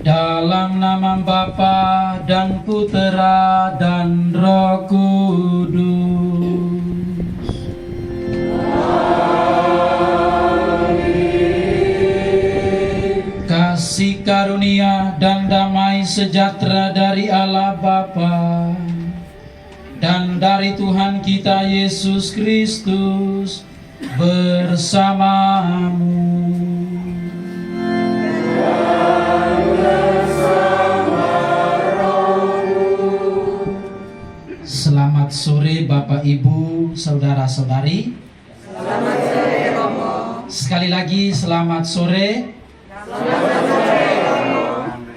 Dalam nama Bapa dan Putera dan Roh Kudus. Kasih karunia dan damai sejahtera dari Allah Bapa dan dari Tuhan kita Yesus Kristus bersamamu. Selamat sore Bapak Ibu, saudara-saudari. Selamat sore Romo. Sekali lagi selamat sore. Selamat sore Romo.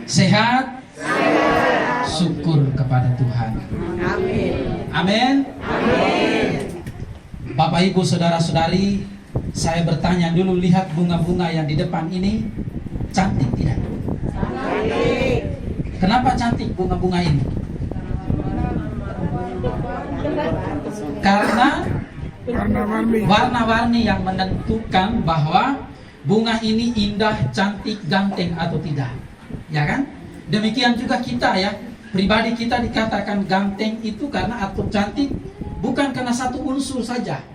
Sehat? Sehat. Syukur kepada Tuhan. Amin. Amin. Amin. Bapak Ibu, saudara-saudari, saya bertanya dulu, lihat bunga-bunga yang di depan ini cantik tidak? Cantik. Kenapa cantik bunga-bunga ini? Karena warna-warni yang menentukan bahwa bunga ini indah, cantik, ganteng atau tidak, ya kan? Demikian juga kita ya, pribadi kita dikatakan ganteng itu karena atau cantik bukan karena satu unsur saja.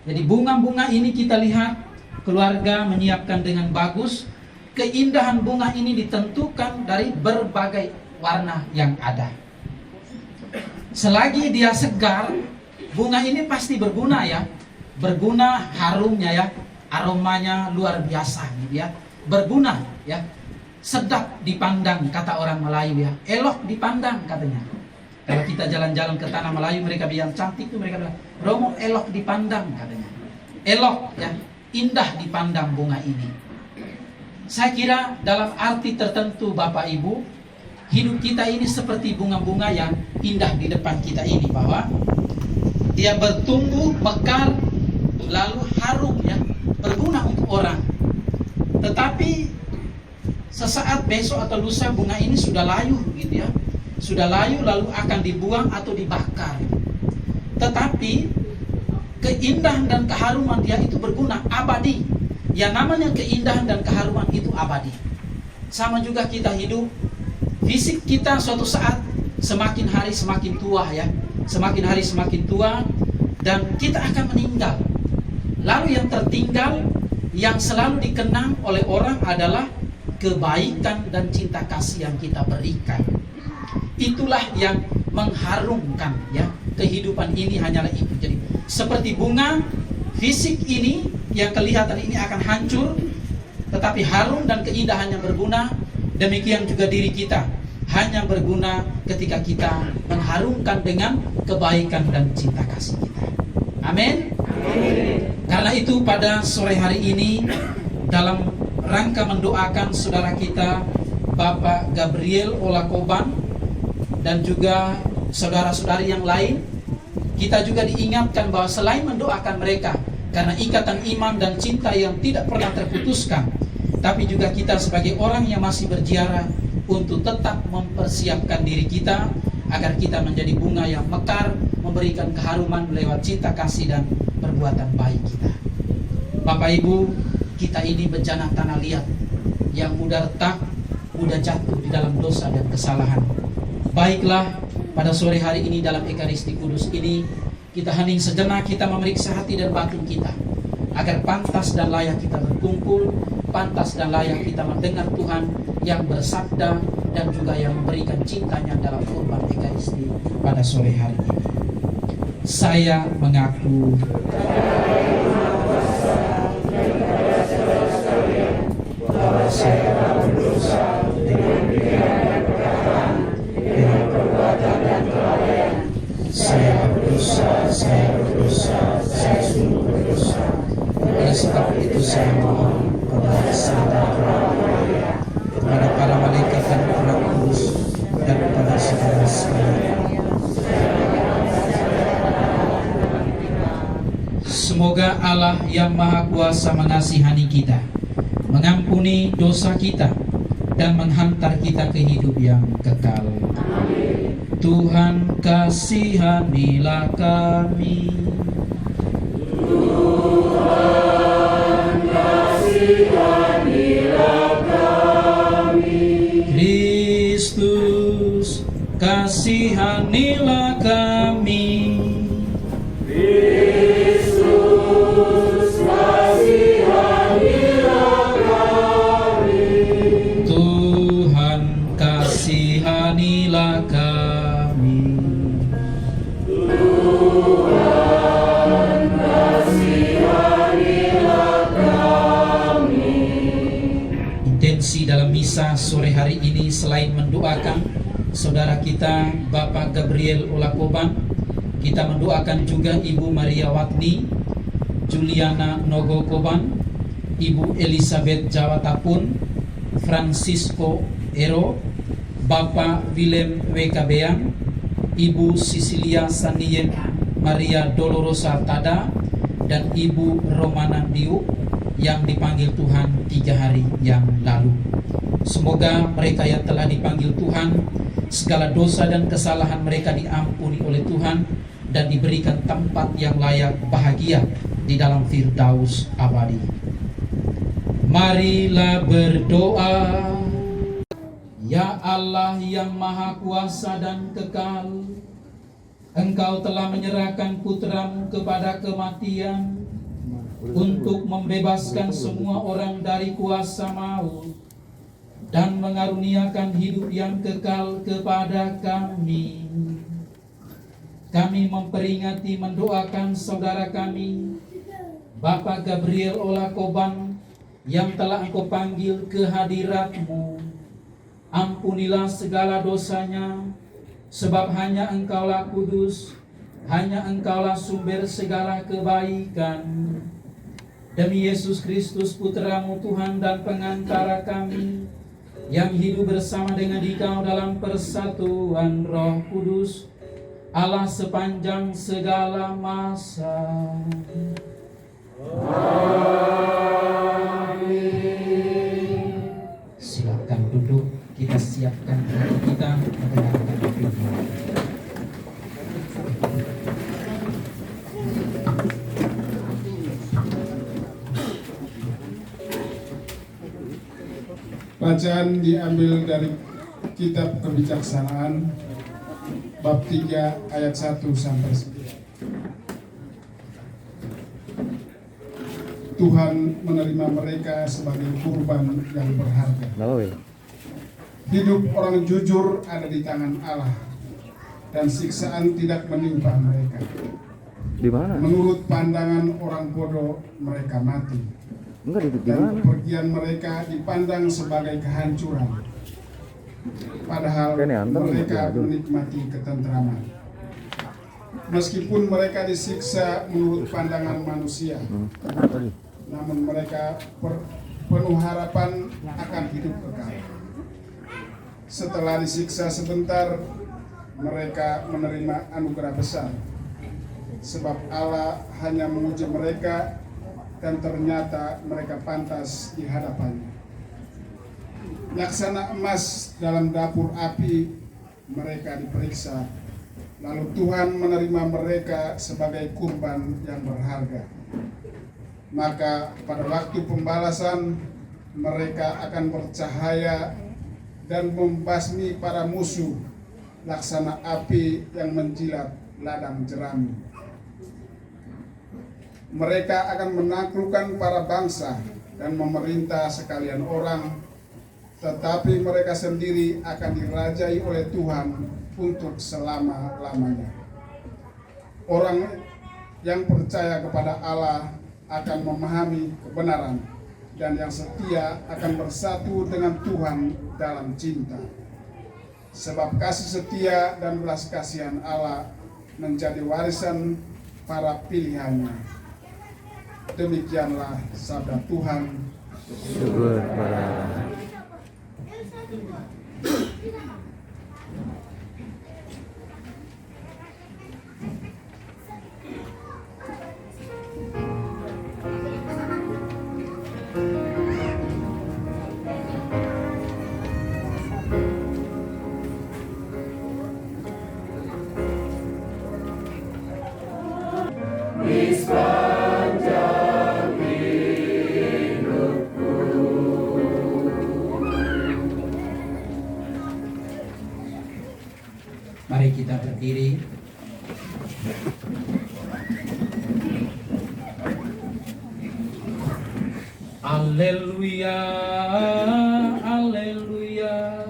Jadi bunga-bunga ini kita lihat keluarga menyiapkan dengan bagus. Keindahan bunga ini ditentukan dari berbagai warna yang ada. Selagi dia segar, bunga ini pasti berguna ya. Berguna, harumnya ya, aromanya luar biasa gitu ya. Berguna ya. Sedap dipandang kata orang Melayu ya. Elok dipandang katanya. Kalau kita jalan-jalan ke tanah Melayu, mereka bilang cantik tuh, mereka bilang Romo elok dipandang katanya. Elok ya, indah dipandang bunga ini. Saya kira dalam arti tertentu Bapak Ibu, hidup kita ini seperti bunga-bunga yang indah di depan kita ini, bahwa dia bertumbuh, mekar, lalu harum ya, berguna untuk orang. Tetapi sesaat besok atau lusa bunga ini sudah layu gitu ya. Sudah layu lalu akan dibuang atau dibakar. Tetapi keindahan dan keharuman dia itu berguna, abadi. Yang namanya keindahan dan keharuman itu abadi. Sama juga kita hidup, fisik kita suatu saat semakin hari semakin tua ya. Semakin hari semakin tua dan kita akan meninggal. Lalu yang tertinggal, yang selalu dikenang oleh orang adalah kebaikan dan cinta kasih yang kita berikan. Itulah yang mengharumkan ya. Kehidupan ini hanyalah itu. Jadi seperti bunga, fisik ini yang kelihatan ini akan hancur, tetapi harum dan keindahannya berguna. Demikian juga diri kita hanya berguna ketika kita mengharumkan dengan kebaikan dan cinta kasih kita. Amin. Karena itu pada sore hari ini, dalam rangka mendoakan saudara kita Bapak Gabriel Olakoban dan juga saudara-saudari yang lain, kita juga diingatkan bahwa selain mendoakan mereka karena ikatan iman dan cinta yang tidak pernah terputuskan, tapi juga kita sebagai orang yang masih berziarah untuk tetap mempersiapkan diri kita agar kita menjadi bunga yang mekar, memberikan keharuman lewat cinta kasih dan perbuatan baik kita. Bapak Ibu, kita ini bencana tanah liat yang mudah retak, mudah jatuh di dalam dosa dan kesalahan. Baiklah, pada sore hari ini dalam Ekaristi Kudus ini, kita hening sejenak, kita memeriksa hati dan batin kita, agar pantas dan layak kita berkumpul, pantas dan layak kita mendengar Tuhan yang bersabda dan juga yang memberikan cintanya dalam kurban Ekaristi pada sore hari ini. Saya mengaku bahwa saya berdosa dengan pikiran dan perkataan, dengan perbuatan dan kelalaian. Saya berdosa, saya sungguh berdosa. Oleh sebab itu saya mohon kepada Santa Clara Maria, kepada para malaikat dan para kudus, dan kepada saudara sekalian. Semoga Allah yang Maha Kuasa mengasihani kita, mengampuni dosa kita, dan menghantar kita ke hidup yang kekal. Tuhan kasihanilah kami. Tuhan kasihanilah kami. kasihanilah kami. Tuhan kasihanilah kami. Intensi dalam misa sore hari ini selain mendoakan saudara kita Bapak Gabriel Olakoban, kita mendoakan juga Ibu Maria Watni, Juliana Nogokoban, Ibu Elizabeth Jawatapun, Francisco Ero, Bapak Willem Wekabeang, Ibu Sisilia Saniem Maria Dolorosa Tada, dan Ibu Romana Diuk yang dipanggil Tuhan 3 hari yang lalu. Semoga mereka yang telah dipanggil Tuhan, segala dosa dan kesalahan mereka diampuni oleh Tuhan dan diberikan tempat yang layak bahagia di dalam Firdaus abadi. Marilah berdoa. Ya Allah yang Maha Kuasa dan Kekal, Engkau telah menyerahkan putra-Mu kepada kematian untuk membebaskan semua orang dari kuasa maut dan mengaruniakan hidup yang kekal kepada kami. Kami memperingati mendoakan saudara kami Bapak Gabriel Olakoban yang telah Engkau panggil ke hadirat-Mu. Ampunilah segala dosanya, sebab hanya Engkaulah kudus, hanya Engkaulah sumber segala kebaikan. Demi Yesus Kristus Putra-Mu Tuhan dan pengantara kami, yang hidup bersama dengan Dikau dalam persatuan Roh Kudus, Allah sepanjang segala masa. Amin. Silakan duduk, kita siapkan hati kita mendengarkan firman. Bacaan diambil dari Kitab Kebijaksanaan bab 3 ayat 1 sampai 9. Tuhan menerima mereka sebagai kurban yang berharga. Hidup orang jujur ada di tangan Allah, dan siksaan tidak menimpa mereka. Di mana? Menurut pandangan orang bodoh mereka mati, dan kepergian mereka dipandang sebagai kehancuran. Padahal mereka menikmati ketentraman. Meskipun mereka disiksa menurut pandangan manusia, namun mereka penuh harapan akan hidup kekal. Setelah disiksa sebentar, mereka menerima anugerah besar, sebab Allah hanya menguji mereka dan ternyata mereka pantas di hadapannya. Laksana emas dalam dapur api mereka diperiksa, lalu Tuhan menerima mereka sebagai kurban yang berharga. Maka pada waktu pembalasan mereka akan bercahaya dan membasmi para musuh laksana api yang menjilat ladang jerami. Mereka akan menaklukkan para bangsa dan memerintah sekalian orang, tetapi mereka sendiri akan dirajai oleh Tuhan untuk selama-lamanya. Orang yang percaya kepada Allah akan memahami kebenaran, dan yang setia akan bersatu dengan Tuhan dalam cinta. Sebab kasih setia dan belas kasihan Allah menjadi warisan para pilihannya. Demikianlah sabda Tuhan. Syukur kepada Allah. Mari kita berdiri. Haleluya, haleluya,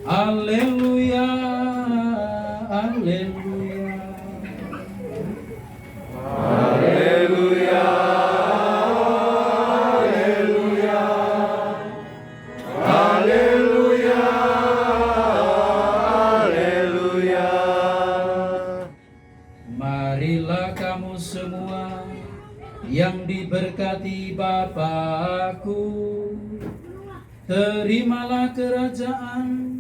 haleluya, haleluya. Marilah kamu semua yang diberkati Bapa-Ku, terimalah kerajaan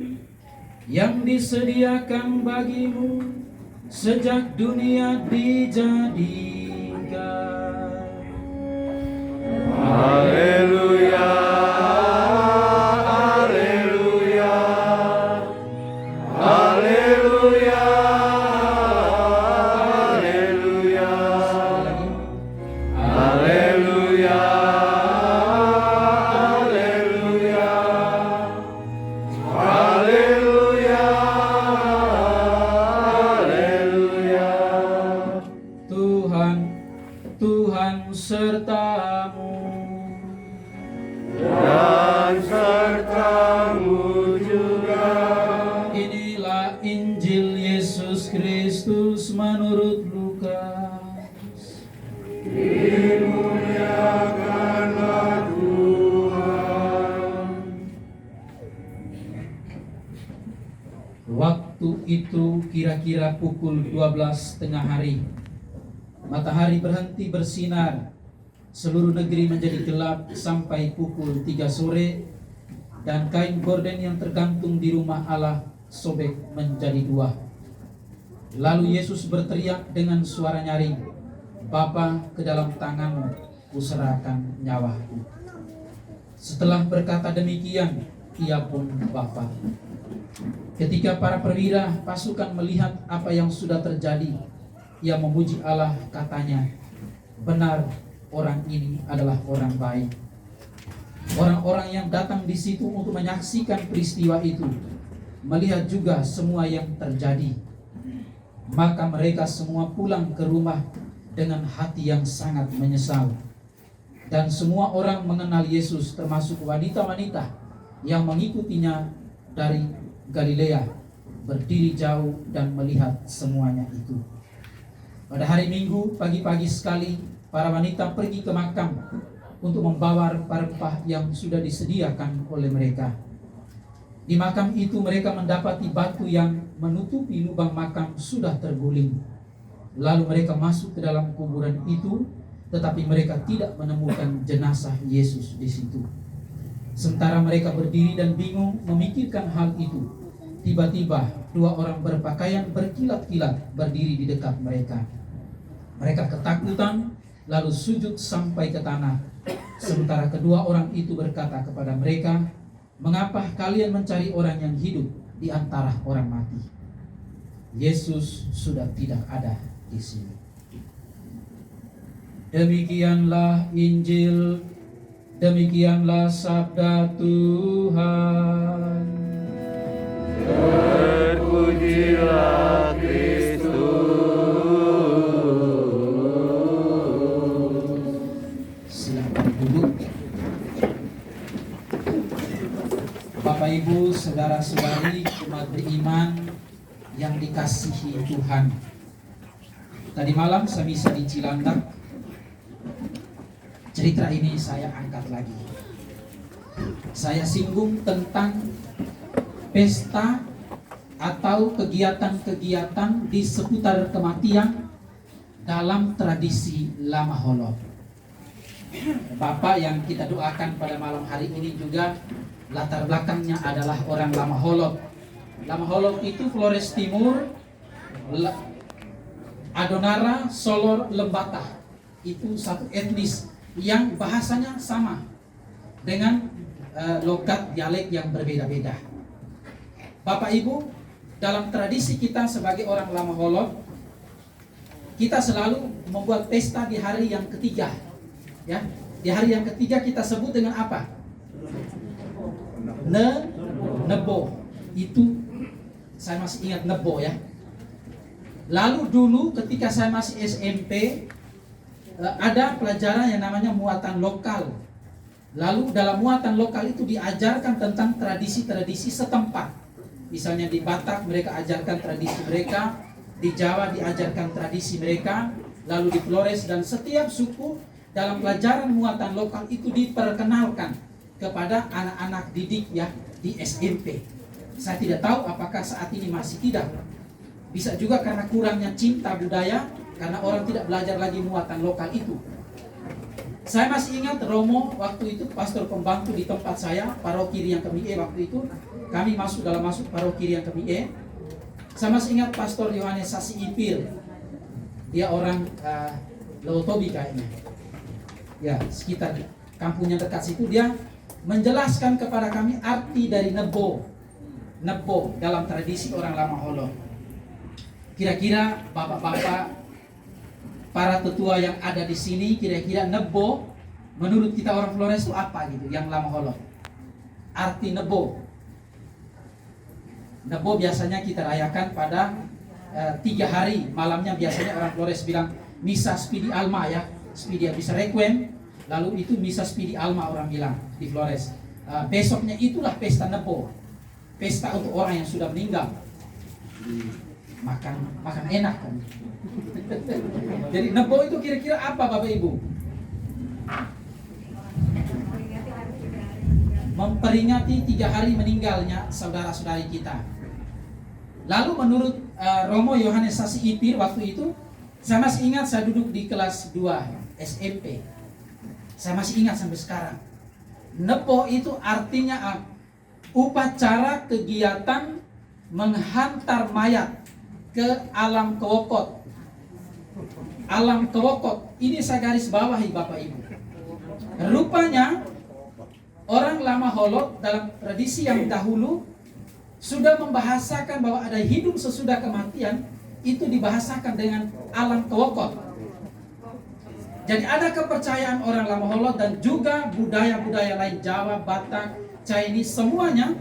yang disediakan bagimu sejak dunia dijadikan. Haleluya, haleluya, haleluya, haleluya, haleluya, haleluya, haleluya. Tuhan sertamu. Dan sertamu juga. Inilah Injil Yesus Kristus menurut Lukas. Dimuliakanlah Tuhan. Waktu itu kira-kira pukul 12 tengah hari. Matahari berhenti bersinar. Seluruh negeri menjadi gelap sampai pukul 3 sore. Dan kain gorden yang tergantung di rumah Allah sobek menjadi 2. Lalu Yesus berteriak dengan suara nyaring, "Bapa, ke dalam tanganmu kuserahkan nyawaku." Setelah berkata demikian, ia pun wafat. Ketika para perwira pasukan melihat apa yang sudah terjadi, ia memuji Allah, katanya, "Benar, orang ini adalah orang baik." Orang-orang yang datang di situ untuk menyaksikan peristiwa itu melihat juga semua yang terjadi. Maka mereka semua pulang ke rumah dengan hati yang sangat menyesal. Dan semua orang mengenal Yesus, termasuk wanita-wanita yang mengikutinya dari Galilea, berdiri jauh dan melihat semuanya itu. Pada hari Minggu, pagi-pagi sekali, para wanita pergi ke makam untuk membawa rempah-rempah yang sudah disediakan oleh mereka. Di makam itu mereka mendapati batu yang menutupi lubang makam sudah terguling. Lalu mereka masuk ke dalam kuburan itu, tetapi mereka tidak menemukan jenazah Yesus di situ. Sementara mereka berdiri dan bingung memikirkan hal itu, tiba-tiba 2 orang berpakaian berkilat-kilat berdiri di dekat mereka. Mereka ketakutan, lalu sujud sampai ke tanah. Sementara kedua orang itu berkata kepada mereka, "Mengapa kalian mencari orang yang hidup di antara orang mati? Yesus sudah tidak ada di sini." Demikianlah Injil, demikianlah sabda Tuhan. Terpujilah Kristus. Silakan duduk. Bapak Ibu, saudara-saudari umat beriman yang dikasihi Tuhan. Tadi malam saya bisa di Cilandak. Cerita ini saya angkat lagi. Saya singgung tentang pesta atau kegiatan-kegiatan di seputar kematian dalam tradisi Lama Holok. Bapak yang kita doakan pada malam hari ini juga latar belakangnya adalah orang Lama Holok. Lama Holok itu Flores Timur, Adonara, Solor, Lembata. Itu satu etnis yang bahasanya sama dengan logat dialek yang berbeda-beda. Bapak Ibu, dalam tradisi kita sebagai orang Lama Holok, kita selalu membuat pesta di hari yang ketiga. Ya, di hari yang ketiga kita sebut dengan apa? Nebo. Itu saya masih ingat Nebo ya. Lalu dulu ketika saya masih SMP, ada pelajaran yang namanya muatan lokal. Lalu dalam muatan lokal itu diajarkan tentang tradisi-tradisi setempat. Misalnya di Batak mereka ajarkan tradisi mereka, di Jawa diajarkan tradisi mereka, lalu di Flores, dan setiap suku dalam pelajaran muatan lokal itu diperkenalkan kepada anak-anak didik ya di SMP. Saya tidak tahu apakah saat ini masih tidak. Bisa juga karena kurangnya cinta budaya, karena orang tidak belajar lagi muatan lokal itu. Saya masih ingat Romo waktu itu pastor pembantu di tempat saya, paroki Riang Kemie waktu itu. Kami masuk paroki Riang Kemie. Saya masih ingat pastor Yohanes Sasi Ipil. Dia orang Lewotobi kayaknya. Ya, sekitar kampungnya dekat situ. Dia menjelaskan kepada kami arti dari Nebo. Nebo dalam tradisi orang Lama Holo. Kira-kira bapak-bapak, para tetua yang ada di sini, kira-kira Nebo menurut kita orang Flores itu apa gitu yang Lama Holo? Arti Nebo. Nebo biasanya kita rayakan pada 3 hari. Malamnya biasanya orang Flores bilang Misa Spidi Alma ya, Spidi bisa Requiem. Lalu itu Misa Spidi Alma orang bilang di Flores. Besoknya itulah pesta Nebo, pesta untuk orang yang sudah meninggal. Makan enak kan. Jadi Nebo itu kira-kira apa Bapak Ibu? Memperingati 3 hari meninggalnya saudara-saudari kita. Lalu menurut Romo Yohanes Sasi Ipir waktu itu, saya masih ingat saya duduk di kelas 2 SMP. Saya masih ingat sampai sekarang. Nebo itu artinya upacara kegiatan menghantar mayat ke alam kewokot. Alam kewokot ini saya garis bawahi Bapak Ibu. Rupanya orang Lama Holo dalam tradisi yang dahulu sudah membahasakan bahwa ada hidup sesudah kematian, itu dibahasakan dengan alam kewokot. Jadi ada kepercayaan orang Lama Holo dan juga budaya-budaya lain Jawa, Batak, Chinese, semuanya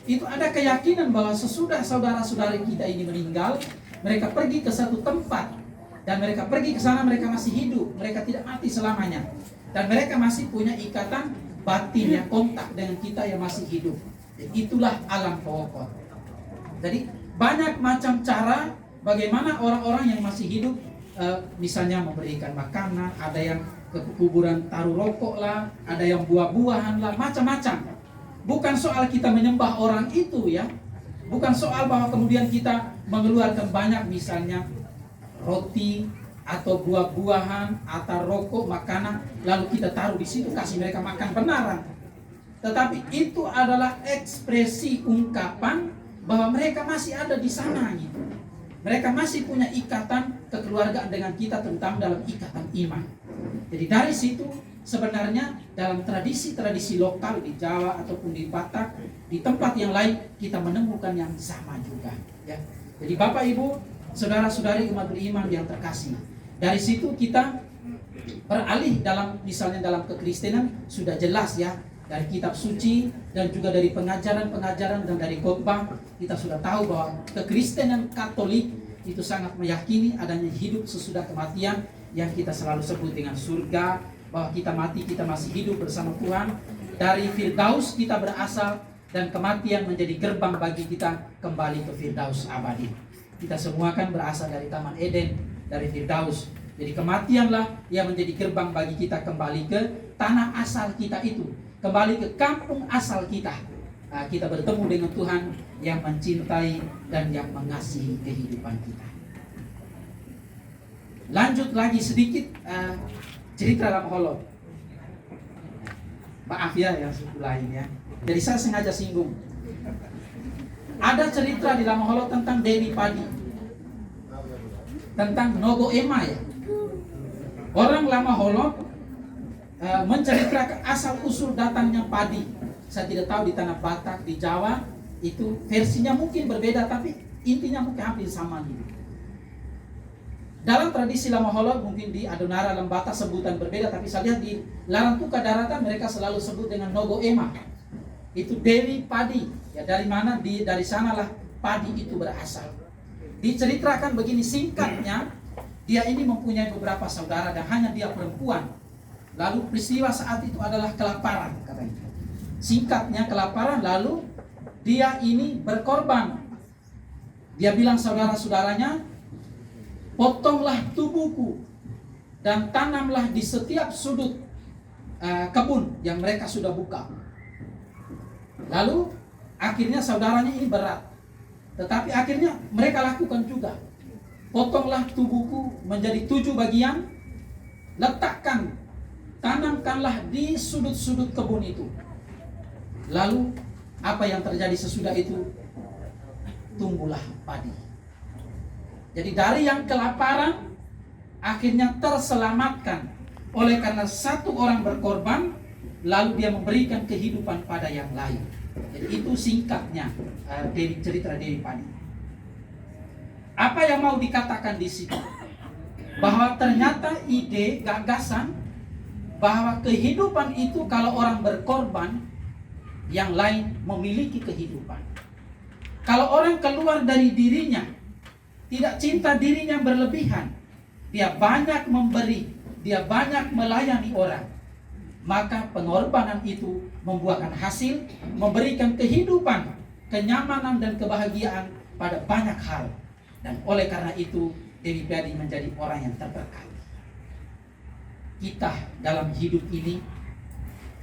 itu ada keyakinan bahwa sesudah saudara-saudari kita ini meninggal, mereka pergi ke satu tempat dan mereka pergi ke sana, mereka masih hidup, mereka tidak mati selamanya, dan mereka masih punya ikatan batin yang kontak dengan kita yang masih hidup. Dan itulah alam kewokot. Jadi banyak macam cara bagaimana orang-orang yang masih hidup, misalnya memberikan makanan, ada yang ke kuburan taruh rokok lah, ada yang buah-buahan lah, macam-macam. Bukan soal kita menyembah orang itu ya. Bukan soal bahwa kemudian kita mengeluarkan banyak misalnya roti atau buah-buahan atau rokok, makanan, lalu kita taruh di situ kasih mereka makan benaran. Tetapi itu adalah ekspresi ungkapan bahwa mereka masih ada di sana gitu. Mereka masih punya ikatan kekeluargaan dengan kita, terutama dalam ikatan iman. Jadi dari situ sebenarnya dalam tradisi-tradisi lokal di Jawa ataupun di Batak, di tempat yang lain kita menemukan yang sama juga ya. Jadi Bapak Ibu, saudara-saudari umat beriman yang terkasih, dari situ kita beralih dalam misalnya dalam kekristenan sudah jelas ya, dari kitab suci dan juga dari pengajaran-pengajaran dan dari khotbah kita sudah tahu bahwa kekristenan Katolik itu sangat meyakini adanya hidup sesudah kematian yang kita selalu sebut dengan surga, bahwa kita mati kita masih hidup bersama Tuhan. Dari Firdaus kita berasal dan kematian menjadi gerbang bagi kita kembali ke Firdaus abadi. Kita semua kan berasal dari Taman Eden, dari Firdaus. Jadi kematianlah yang menjadi gerbang bagi kita kembali ke tanah asal kita itu, kembali ke kampung asal kita. Kita bertemu dengan Tuhan yang mencintai dan yang mengasihi kehidupan kita. Lanjut lagi sedikit cerita Lama Holo. Maaf ya yang suku lain ya. Jadi saya sengaja singgung. Ada cerita di Lama Holo tentang Dewi Padi, tentang Nogo Ema ya. Orang Lama Holo menceritakan asal usul datangnya padi. Saya tidak tahu di tanah Batak, di Jawa itu versinya mungkin berbeda, tapi intinya mungkin hampir sama gitu. Dalam tradisi Lama Holo mungkin di Adonara Lembata sebutan berbeda, tapi saya lihat di Larantuka Daratan mereka selalu sebut dengan Nogo Ema. Itu Dewi Padi. Ya dari mana? Dari sanalah padi itu berasal. Diceritakan begini singkatnya, dia ini mempunyai beberapa saudara dan hanya dia perempuan. Lalu peristiwa saat itu adalah kelaparan katanya. Singkatnya kelaparan, lalu dia ini berkorban. Dia bilang saudara-saudaranya, potonglah tubuhku dan tanamlah di setiap sudut kebun yang mereka sudah buka. Lalu akhirnya saudaranya ini berat, tetapi akhirnya mereka lakukan juga. Potonglah tubuhku menjadi 7 bagian, letakkan, tanamkanlah di sudut-sudut kebun itu. Lalu apa yang terjadi sesudah itu? Tumbuhlah padi. Jadi dari yang kelaparan akhirnya terselamatkan oleh karena satu orang berkorban, lalu dia memberikan kehidupan pada yang lain. Jadi itu singkatnya cerita Dewi Padi. Apa yang mau dikatakan di situ? Bahwa ternyata ide, gagasan bahwa kehidupan itu kalau orang berkorban, yang lain memiliki kehidupan. Kalau orang keluar dari dirinya, tidak cinta dirinya berlebihan, dia banyak memberi, dia banyak melayani orang, maka pengorbanan itu membuahkan hasil, memberikan kehidupan, kenyamanan dan kebahagiaan pada banyak hal. Dan oleh karena itu Dewi Padi menjadi orang yang terberkati. Kita dalam hidup ini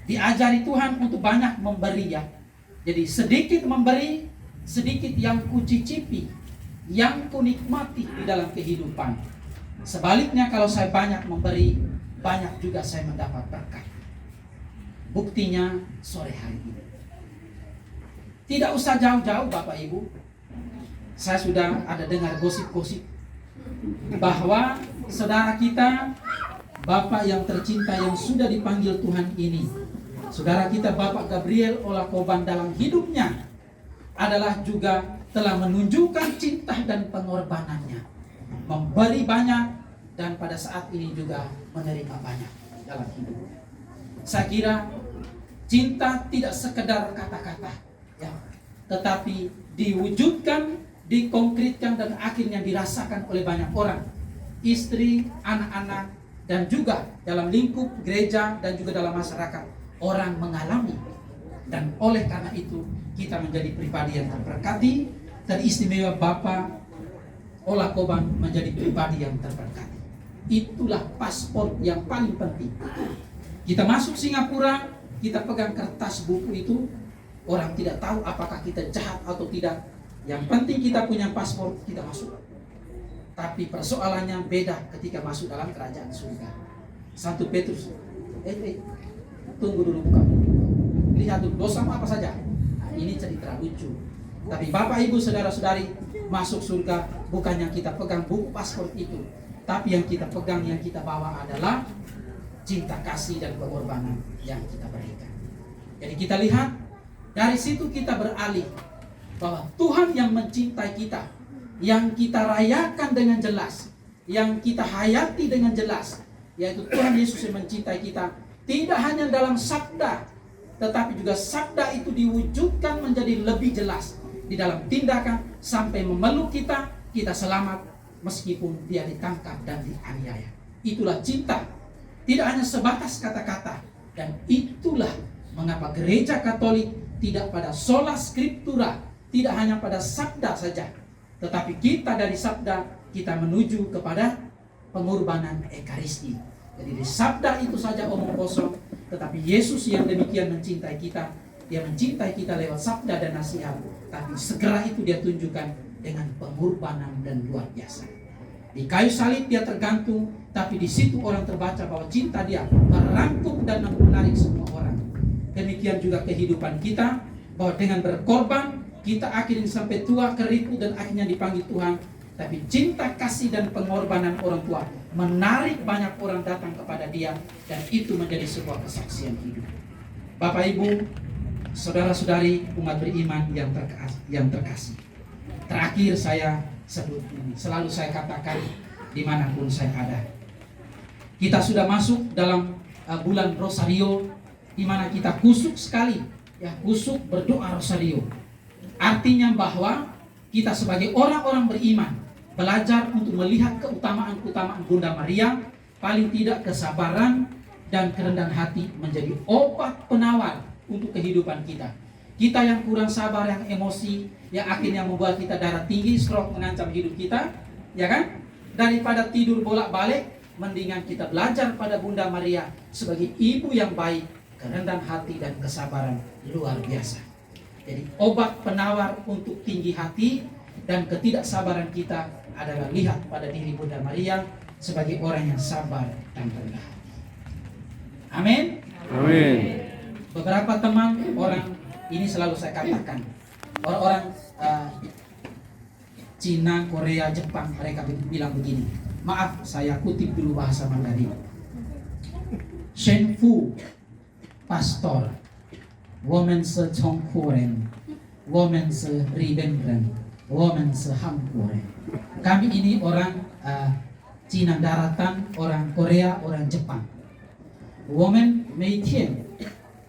diajari Tuhan untuk banyak memberi ya. Jadi sedikit memberi, sedikit yang kucicipi, yang kunikmati di dalam kehidupan. Sebaliknya kalau saya banyak memberi, banyak juga saya mendapat berkat. Buktinya sore hari ini. Tidak usah jauh-jauh Bapak Ibu. Saya sudah ada dengar gosip-gosip bahwa saudara kita, Bapak yang tercinta yang sudah dipanggil Tuhan ini, saudara kita Bapak Gabriel Olakoban dalam hidupnya adalah juga telah menunjukkan cinta dan pengorbanannya, memberi banyak dan pada saat ini juga menerima banyak dalam hidup. Saya kira cinta tidak sekedar kata-kata ya, tetapi diwujudkan, dikonkretkan dan akhirnya dirasakan oleh banyak orang, istri, anak-anak, dan juga dalam lingkup gereja dan juga dalam masyarakat orang mengalami. Dan oleh karena itu kita menjadi pribadi yang terberkati, dan istimewa Bapak Olakoban menjadi pribadi yang terberkati. Itulah paspor yang paling penting. Kita masuk Singapura, kita pegang kertas buku itu, orang tidak tahu apakah kita jahat atau tidak. Yang penting kita punya paspor, kita masuk. Tapi persoalannya beda ketika masuk dalam kerajaan surga. 1 Petrus, tunggu dulu buka. Lihat dulu dosamu apa saja. Nah, ini cerita lucu. Tapi Bapak Ibu saudara-saudari, masuk surga bukannya kita pegang buku paspor itu, tapi yang kita pegang, yang kita bawa adalah cinta kasih dan pengorbanan yang kita berikan. Jadi kita lihat dari situ kita beralih bahwa Tuhan yang mencintai kita, yang kita rayakan dengan jelas, yang kita hayati dengan jelas, yaitu Tuhan Yesus yang mencintai kita, tidak hanya dalam sabda, tetapi juga sabda itu diwujudkan menjadi lebih jelas di dalam tindakan sampai memeluk kita, kita selamat meskipun dia ditangkap dan dianiaya. Itulah cinta, tidak hanya sebatas kata-kata, dan itulah mengapa gereja Katolik tidak pada sola scriptura, tidak hanya pada sabda saja, tetapi kita dari sabda kita menuju kepada pengorbanan ekaristi. Jadi di sabda itu saja omong kosong, tetapi Yesus yang demikian mencintai kita, dia mencintai kita lewat sabda dan nasihat, tapi segera itu dia tunjukkan dengan pengorbanan dan luar biasa. Di kayu salib dia tergantung, tapi di situ orang terbaca bahwa cinta dia merangkum dan menarik semua orang. Demikian juga kehidupan kita, bahwa dengan berkorban kita akhirnya sampai tua, keriput dan akhirnya dipanggil Tuhan. Tapi cinta, kasih dan pengorbanan orang tua menarik banyak orang datang kepada dia, dan itu menjadi sebuah kesaksian hidup. Bapak Ibu, saudara-saudari umat beriman yang terkasih. Terakhir saya sebut ini, selalu saya katakan dimanapun saya ada. Kita sudah masuk dalam bulan Rosario, di mana kita kusuk sekali, ya kusuk berdoa Rosario. Artinya bahwa kita sebagai orang-orang beriman belajar untuk melihat keutamaan-keutamaan Bunda Maria, paling tidak kesabaran dan kerendahan hati menjadi obat penawar untuk kehidupan kita. Kita yang kurang sabar, yang emosi, yang akhirnya membuat kita darah tinggi, stroke mengancam hidup kita, ya kan? Daripada tidur bolak-balik, mendingan kita belajar pada Bunda Maria sebagai ibu yang baik, kerendahan hati dan kesabaran luar biasa. Jadi obat penawar untuk tinggi hati dan ketidaksabaran kita adalah lihat pada diri Bunda Maria sebagai orang yang sabar dan rendah hati. Amin. Amin. Beberapa teman orang ini selalu saya katakan, orang-orang Cina, Korea, Jepang, mereka bilang begini. Maaf, saya kutip dulu bahasa Mandarin. Shen Fu, pastor, woman se Chongkuren, woman se Ribenren, woman se Hamkuren. Kami ini orang Cina daratan, orang Korea, orang Jepang. Woman Meitian,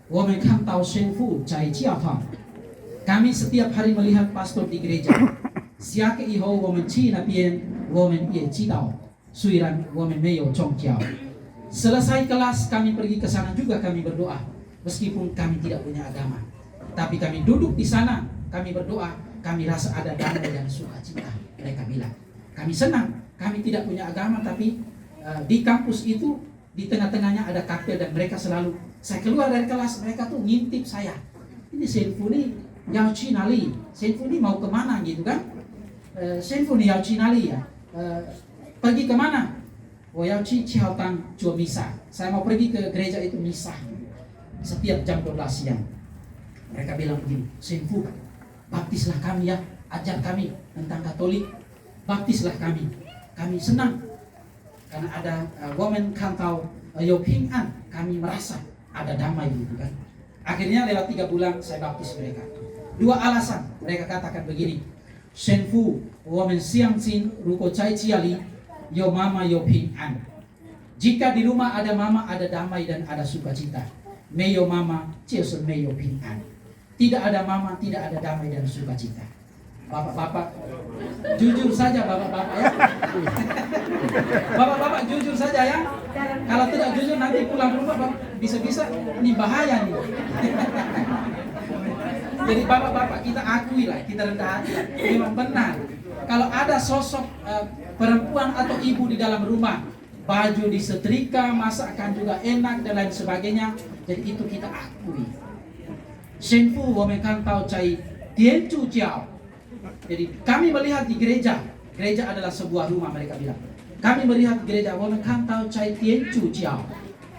woman kan tahu Shen Fu cai jiatang. Kami setiap hari melihat pastor di gereja. Siake iho woman Cina pien, woman ye jidao. Suiran woman meyo chongjiao. Selesai kelas kami pergi ke sana juga kami berdoa. Meskipun kami tidak punya agama, tapi kami duduk di sana, kami berdoa, kami rasa ada damai dan sukacita. Mereka bilang, kami senang, kami tidak punya agama, tapi di kampus itu, di tengah-tengahnya ada kapel dan mereka selalu, saya keluar dari kelas, mereka tuh ngintip saya. Ini Shen Fu nih, Yao Chi Nali, Shen Fu nih mau kemana gitu kan? Shen Fu nih Yao Chi Nali ya, pergi kemana? Oh Yao Chi Chiao Tang Juo Misa. Saya mau pergi ke gereja itu misa. Setiap jam 12 siang. Mereka bilang begini, Shen Fu, baptislah kami ya, ajar kami tentang Katolik, baptislah kami. Kami senang karena ada woman kantau Yo Ping An, kami merasa ada damai gitu kan. Akhirnya lewat 3 bulan saya baptis mereka. 2 alasan mereka katakan begini, Shen Fu, woman siang sin ruko cai ciali, yo mama yo Ping An. Jika di rumah ada mama, ada damai dan ada sukacita. Meyo mama, cios meyo Ping An. Tidak ada mama, tidak ada damai dan sukacita. Bapak-bapak, jujur saja bapak-bapak ya. Bapak-bapak jujur saja ya. Kalau tidak jujur nanti pulang rumah bisa-bisa ini bahaya nih. Jadi bapak-bapak kita akui lah, kita rendah hati lah. Memang benar. Kalau ada sosok perempuan atau ibu di dalam rumah, baju disetrika, masakan juga enak dan lain sebagainya, jadi itu kita akui. Shen Fu women kan tau cai tian chu jiao. Jadi kami melihat di gereja, gereja adalah sebuah rumah mereka bilang. Kami melihat di gereja women kan tau cai tian chu jiao.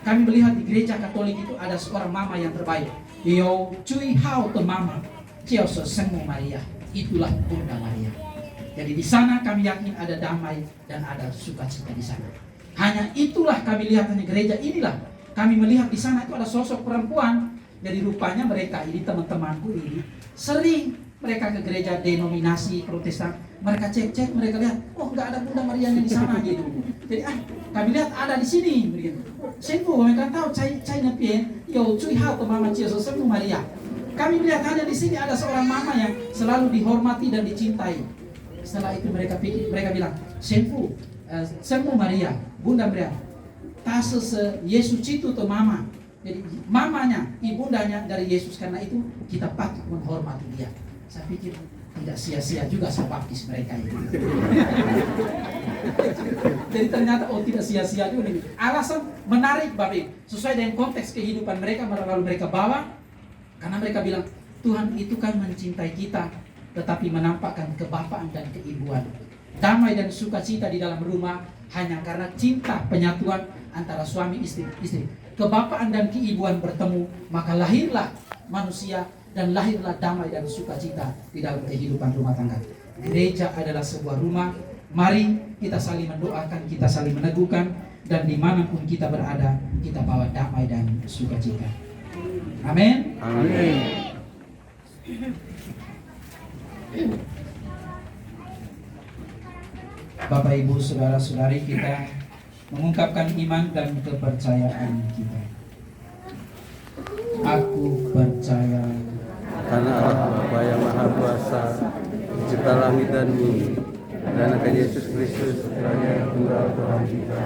Kami melihat di gereja Katolik itu ada seorang mama yang terbaik. Yo cui hao te mama, jiao se Sengmu Maria. Itulah Bunda Maria. Jadi di sana kami yakin ada damai dan ada sukacita di sana. Hanya itulah kami lihat di gereja inilah. Kami melihat di sana itu ada sosok perempuan. Jadi rupanya mereka ini teman-temanku ini sering mereka ke gereja denominasi Protestan. Mereka cek-cek, mereka lihat, oh nggak ada Bunda Maria di sana gitu. Jadi kami lihat ada di sini begitu. Shen Fu mereka tahu cai nepien, yo cui hao ke mama Yesus Sengmu Maria. Kami melihat hanya di sini ada seorang mama yang selalu dihormati dan dicintai. Setelah itu mereka bilang, Shen Fu, Sengmu Maria, Bunda Maria, tase se Yesus itu to mama. Jadi mamanya, ibundanya dari Yesus, karena itu kita patut menghormati dia. Saya pikir tidak sia-sia juga saya baptis mereka itu. Jadi ternyata tidak sia-sia juga. Alasan menarik Bapak, sesuai dengan konteks kehidupan mereka, lalu mereka bawa, karena mereka bilang Tuhan itu kan mencintai kita, tetapi menampakkan kebapaan dan keibuan. Damai dan sukacita di dalam rumah hanya karena cinta penyatuan antara suami istri. Kebapaan dan keibuan bertemu, maka lahirlah manusia dan lahirlah damai dan sukacita di dalam kehidupan rumah tangga. Gereja adalah sebuah rumah. Mari kita saling mendoakan, kita saling meneguhkan, dan dimanapun kita berada, kita bawa damai dan sukacita. Amin. Amin. Bapak Ibu saudara-saudari, kita mengungkapkan iman dan kepercayaan kita. Aku percaya Karena Allah Bapa yang Maha Kuasa, pencipta langit dan bumi, dan akan Yesus Kristus, Putranya yang tunggal Tuhan kita,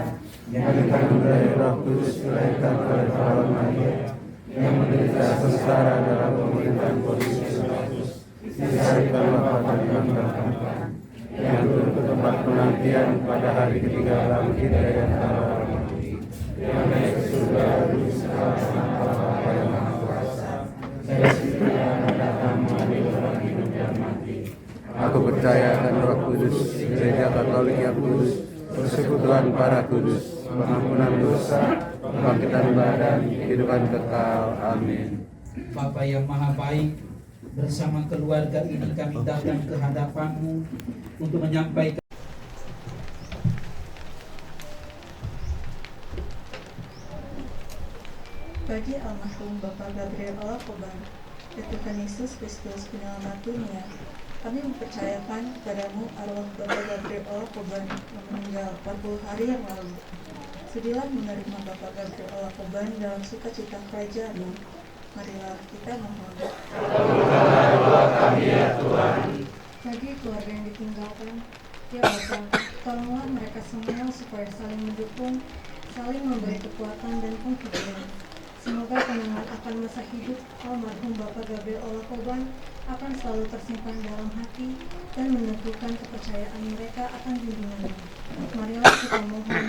yang dikandung dari Roh Kudus, dilahirkan oleh Perawan Maria, yang menderita sengsara dalam pemerintahan Pontius Pilatus, disalibkan wafat dan dimakamkan, yang turun ke tempat penantian pada hari ketiga bangkit dari antara orang mati, yang naik ke surga bersama Bapa yang Maha Kuasa, dari situ yang akan datang mengadili orang hidup dan mati. Aku percaya akan Roh Kudus, Gereja Katolik yang kudus, persekutuan para kudus, pengampunan dosa, kebangkitan badan, kehidupan kekal. Amin. Bapa yang Maha Baik, bersama keluarga ini kami datang ke hadapan-Mu untuk menyampaikan bagi almarhum Bapak Gabriel Olakoban, ya Tuhan Yesus Kristus penyelamat dunia, kami mempercayakan kepadamu arwah Bapak Gabriel Olakoban yang meninggal 40 hari yang lalu. Sudilah menerima Bapak Gabriel Olakoban dalam sukacita kerajaan-Mu. Marilah kita mohon. Bagi keluarga yang ditinggalkan, ya Bapa, tolonglah mereka semua supaya saling mendukung, saling memberi kekuatan dan penghiburan. Semoga kenangan akan masa hidup almarhum Bapak Gabriel Olakoban akan selalu tersimpan dalam hati dan menentukan kepercayaan mereka akan junjungan-Mu. Marilah kita mohon.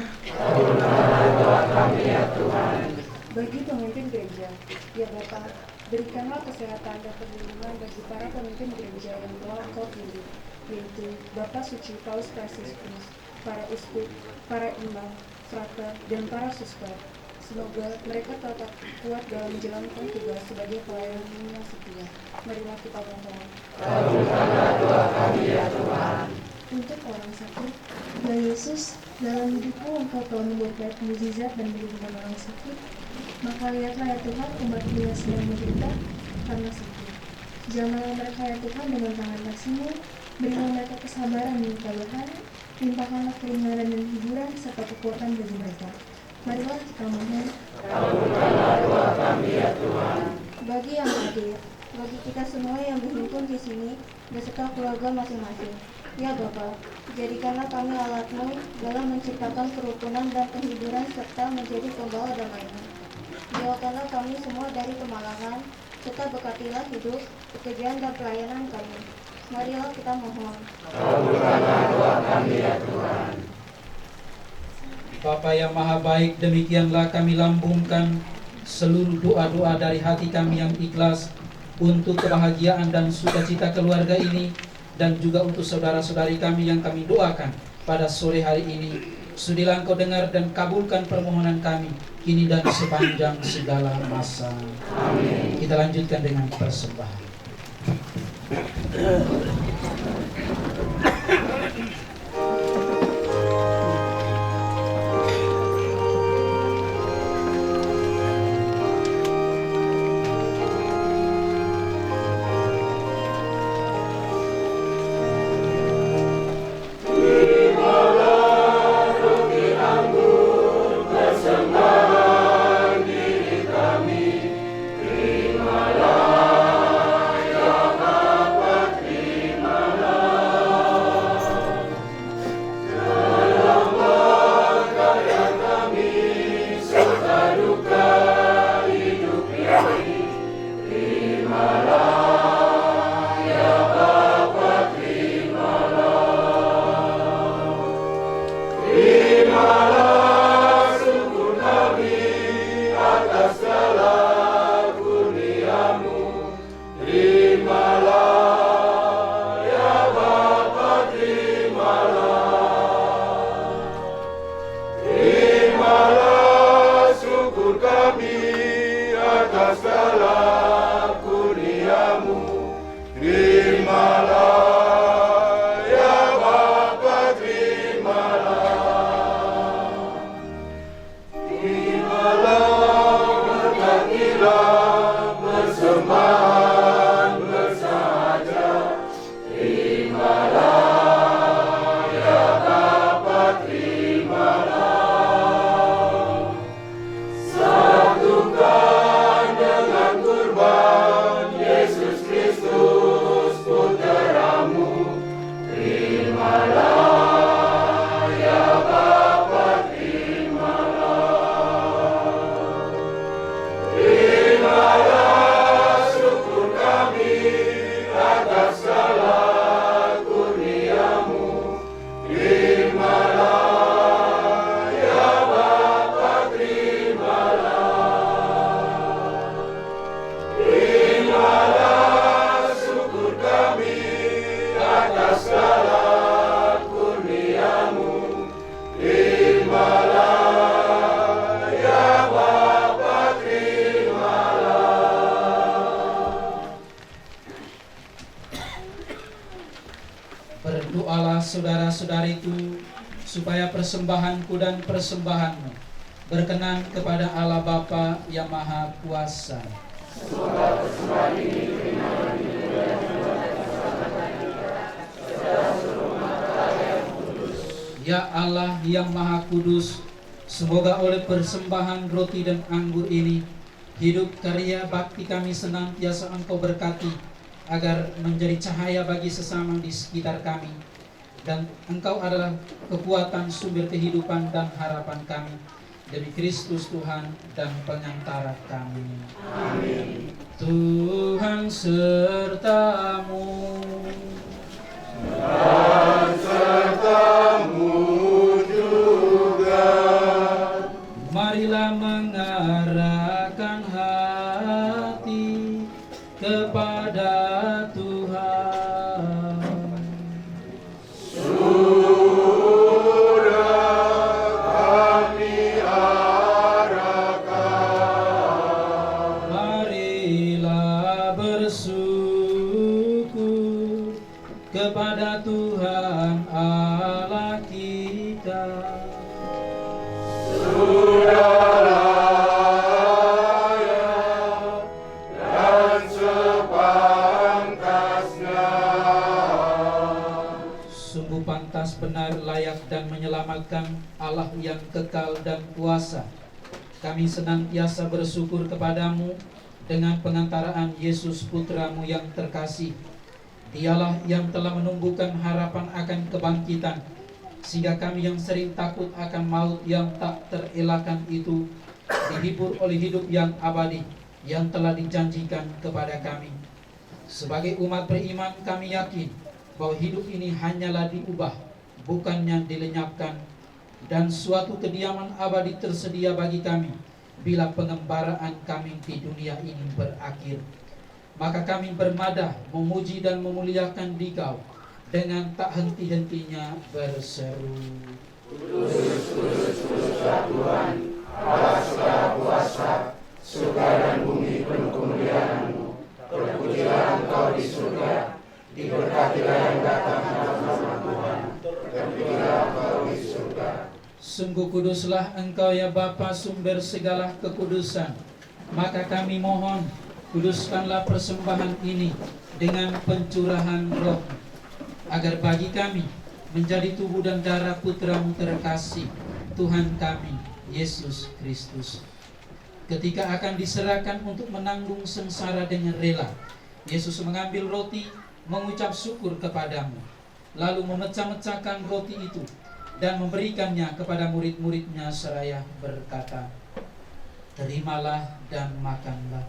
Bagi pemimpin gereja, ya Bapa, berikanlah kesehatan dan perlindungan bagi para pemimpin gereja yang telah Engkau pilih, yaitu Bapak Suci Paus Fransiskus, para uskup, para imam, frater, dan para suster. Semoga mereka tetap kuat dalam menjalankan tugas sebagai pelayan yang setia. Marilah kita mohon. Untuk orang sakit, ya Yesus, dalam hidupmu Engkau telah membuat banyak mukjizat dan menyembuhkan orang sakit. Maka lihatlah ya Tuhan umat-Mu yang sedang menderita karena sakit. Jamahlah mereka ya Tuhan dengan tangan kasih-Mu, berilah mereka kesabaran dan ketabahan, limpahkanlah keringanan dan hiburan serta kekuatan bagi mereka. Marilah kita mohon. Bagi yang hadir, bagi kita semua yang berhimpun di sini beserta keluarga masing-masing, ya Bapa, jadikanlah kami alat-Mu dalam menciptakan kerukunan dan penghiburan serta menjadi pembawa damai-Mu. Jauhkanlah kami semua dari kemalangan, serta berkatilah hidup, pekerjaan dan pelayanan kami. Marilah kita mohon. Bapa yang Maha Baik, demikianlah kami lambungkan seluruh doa-doa dari hati kami yang ikhlas untuk kebahagiaan dan sukacita keluarga ini, dan juga untuk saudara-saudari kami yang kami doakan pada sore hari ini. Sudilah Engkau dengar dan kabulkan permohonan kami kini dan sepanjang segala masa. Amin. Kita lanjutkan dengan persembahan. Terima Berdoalah saudara-saudariku, supaya persembahanku dan persembahanmu berkenan kepada Allah Bapa yang Maha Kuasa. Ya Allah yang Maha Kudus, semoga oleh persembahan roti dan anggur ini, hidup karya bakti kami senantiasa Engkau berkati, agar menjadi cahaya bagi sesama di sekitar kami. Dan Engkau adalah kekuatan, sumber kehidupan dan harapan kami. Demi Kristus Tuhan dan pengantara kami. Amin. Tuhan sertamu. Dan sertamu juga. Marilah mengarahkan hati kepada Tuhan. Sudah kami arahkan. Marilah bersyukur kepada Tuhan Allah kita. Sudah layak dan sepantasnya. Sungguh pantas, benar, layak dan menyelamatkan Allah yang kekal dan kuasa. Kami senantiasa bersyukur kepadamu dengan pengantaraan Yesus Putramu yang terkasih. Dialah yang telah menumbuhkan harapan akan kebangkitan, sehingga kami yang sering takut akan maut yang tak terelakkan itu dihibur oleh hidup yang abadi yang telah dijanjikan kepada kami. Sebagai umat beriman, kami yakin bahwa hidup ini hanyalah diubah, bukannya dilenyapkan, dan suatu kediaman abadi tersedia bagi kami bila pengembaraan kami di dunia ini berakhir. Maka kami bermadah memuji dan memuliakan Dikau dengan tak henti-hentinya berseru. Kudus, kudus, kuduslah Tuhan, Allah segala kuasa, surga dan bumi penuh kemuliaan-Mu. Terpujilah Engkau di surga, diberkatilah yang datang dalam nama Tuhan. Terpujilah Engkau di surga. Sungguh kuduslah Engkau ya Bapa, sumber segala kekudusan. Maka kami mohon, kuduskanlah persembahan ini dengan pencurahan Roh, agar bagi kami menjadi tubuh dan darah Putra-Mu terkasih, Tuhan kami, Yesus Kristus. Ketika akan diserahkan untuk menanggung sengsara dengan rela, Yesus mengambil roti, mengucap syukur kepadamu, lalu memecah-mecahkan roti itu dan memberikannya kepada murid-muridnya seraya berkata, "Terimalah dan makanlah.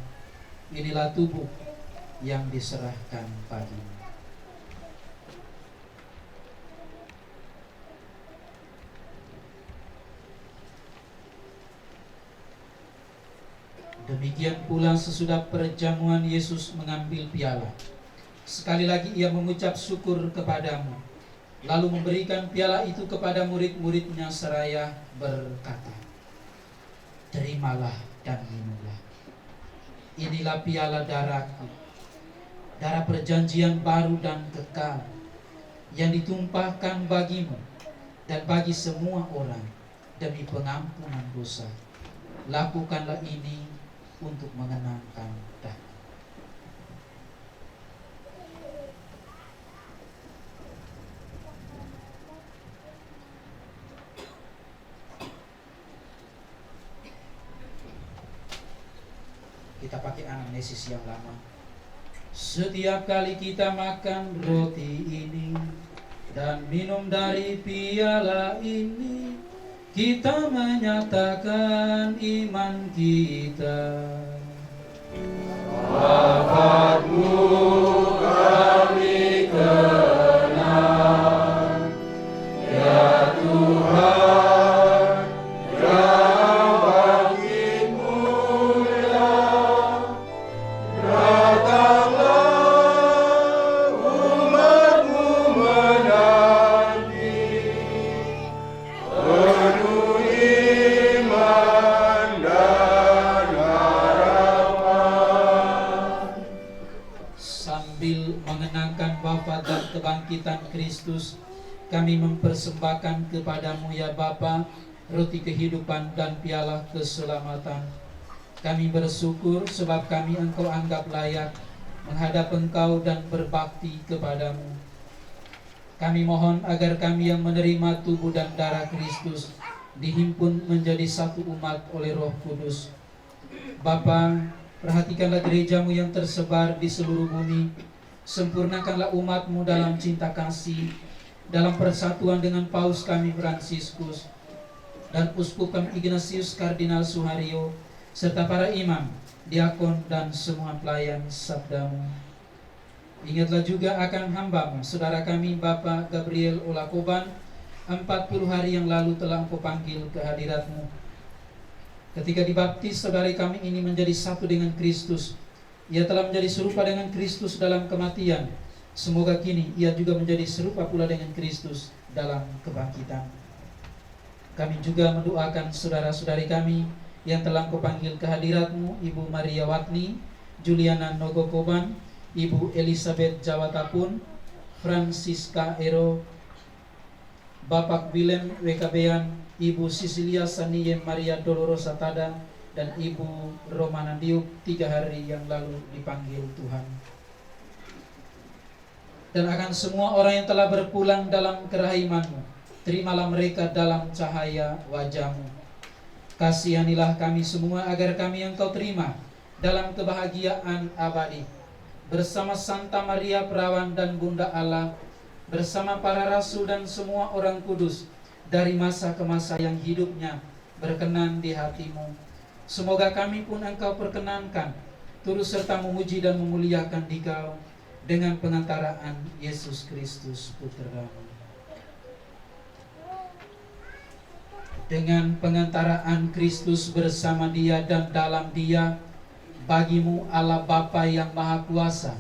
Inilah tubuh yang diserahkan bagimu." Demikian pula sesudah perjamuan Yesus mengambil piala. Sekali lagi ia mengucap syukur kepadamu, lalu memberikan piala itu kepada murid-muridnya seraya berkata, "Terimalah dan minumlah. Inilah piala darahku, darah perjanjian baru dan kekal, yang ditumpahkan bagimu dan bagi semua orang demi pengampunan dosa. Lakukanlah ini untuk mengenangkan aku." Kita pakai anamnesis yang lama. Setiap kali kita makan roti ini dan minum dari piala ini, kita menyatakan iman kita. Wafatmu kami kenal, ya Tuhan, yang bangkit mulia. Datanglah umat-Mu menanti, penuh iman dan harapan. sambil mengenangkan wafat dan kebangkitan Kristus, kami mempersembahkan kepadamu ya Bapa, roti kehidupan dan piala keselamatan. Kami bersyukur sebab kami Engkau anggap layak menghadap Engkau dan berbakti kepadamu. Kami mohon agar kami yang menerima tubuh dan darah Kristus dihimpun menjadi satu umat oleh Roh Kudus. Bapa, perhatikanlah gerejamu yang tersebar di seluruh bumi. Sempurnakanlah umatmu dalam cinta kasih, dalam persatuan dengan Paus kami Fransiskus dan Uskup kami Ignatius Kardinal Suharyo, serta para imam, diakon dan semua pelayan sabdamu. Ingatlah juga akan hambamu, saudara kami Bapak Gabriel Olakoban, 40 hari yang lalu telah Engkau panggil ke hadiratmu. Ketika dibaptis, saudari kami ini menjadi satu dengan Kristus. Ia telah menjadi serupa dengan Kristus dalam kematian. Semoga kini ia juga menjadi serupa pula dengan Kristus dalam kebangkitan. Kami juga mendoakan saudara-saudari kami yang telah Engkau panggil ke hadiratmu, Ibu Maria Watni, Juliana Nogokoban, Ibu Elizabeth Jawatapun, Francisca Ero, Bapak Willem Wekabean, Ibu Sisilia Saniyem Maria Dolorosa Tada, dan Ibu Romana Diuk 3 hari yang lalu dipanggil Tuhan. Dan akan semua orang yang telah berpulang dalam kerahiman-Mu, terimalah mereka dalam cahaya wajah-Mu. Kasihanilah kami semua agar kami Engkau terima dalam kebahagiaan abadi, bersama Santa Maria Perawan dan Bunda Allah, bersama para rasul dan semua orang kudus, dari masa ke masa yang hidupnya berkenan di hati-Mu. Semoga kami pun Engkau perkenankan turut serta memuji dan memuliakan Dikau dengan pengantaraan Yesus Kristus Putra-Mu. Dengan pengantaraan Kristus bersama Dia dan dalam Dia, bagimu Allah Bapa yang Maha Kuasa,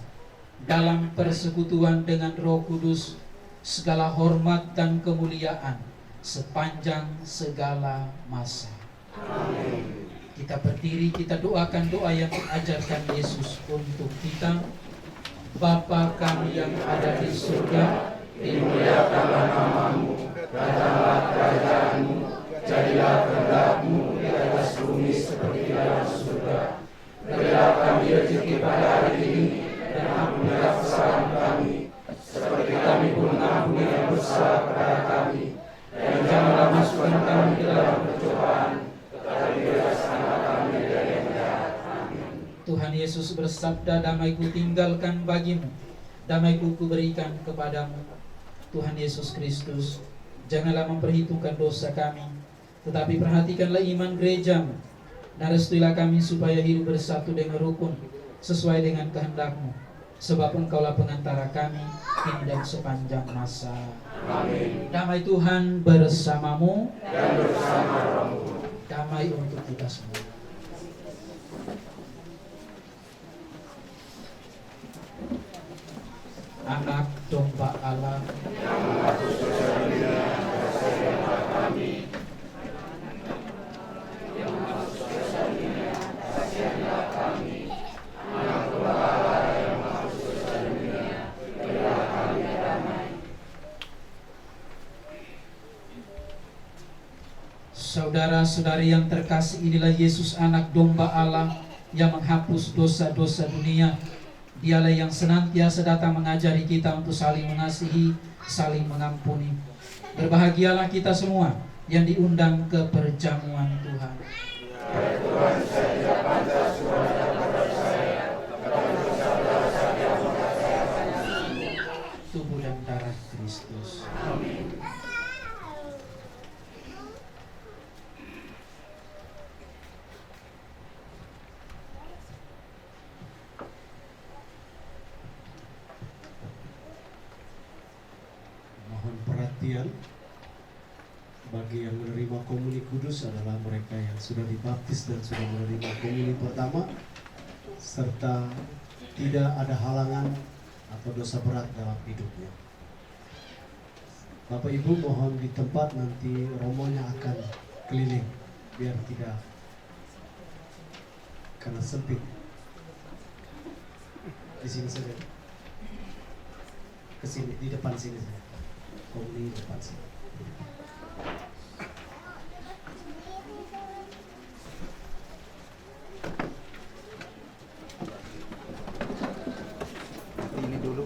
dalam persekutuan dengan Roh Kudus, segala hormat dan kemuliaan sepanjang segala masa. Amin. Kita berdiri, kita doakan doa yang diajarkan Yesus untuk kita. Bapa kami yang ada di surga, dimuliakanlah namamu, datanglah kerajaanmu, jadilah kehendak-Mu di atas bumi seperti di dalam surga. Berilah kami rezeki pada hari ini, dan ampunilah kesalahan kami, seperti kami pun mengampuni yang bersalah kepada kami. Dan janganlah masukkan kami ke dalam percobaan, tetapi bebaskanlah kami dari yang jahat. Amin. Tuhan Yesus bersabda, damai-Ku tinggalkan bagimu, damai-Ku kuberikan kepadamu. Tuhan Yesus Kristus, janganlah memperhitungkan dosa kami, tetapi perhatikanlah iman gereja-Mu, dan restuilah kami supaya hidup bersatu dengan rukun sesuai dengan kehendak-Mu, sebab Engkaulah pengantara kami kini dan sepanjang masa. Amin. Damai Tuhan bersamamu dan bersama rohmu. Damai untuk kita semua. Anak domba Allah yang menghapus dosa dunia, kasihilah kami. Yang menghapus dosa dunia, kasihilah kami. Anak domba Allah yang menghapus dosa dunia, berilah kami damai. Saudara-saudari yang terkasih, inilah Yesus anak domba Allah yang menghapus dosa-dosa dunia. Dialah yang senantiasa datang mengajari kita untuk saling mengasihi, saling mengampuni. Berbahagialah kita semua yang diundang ke perjamuan Tuhan. Ya Tuhan, saya tidak pantas kepada saya, tetapi bersabdalah saja maka saya akan sembuh. Tubuh dan darah Kristus. Amin. Perhatian, bagi yang menerima komuni kudus adalah mereka yang sudah dibaptis dan sudah menerima komuni pertama, serta tidak ada halangan atau dosa berat dalam hidupnya. Bapak Ibu mohon di tempat, nanti romonya akan keliling biar tidak karena sempit. Di sini saja. ke sini di depan sini saja. Komuni di depan sini. Ini dulu.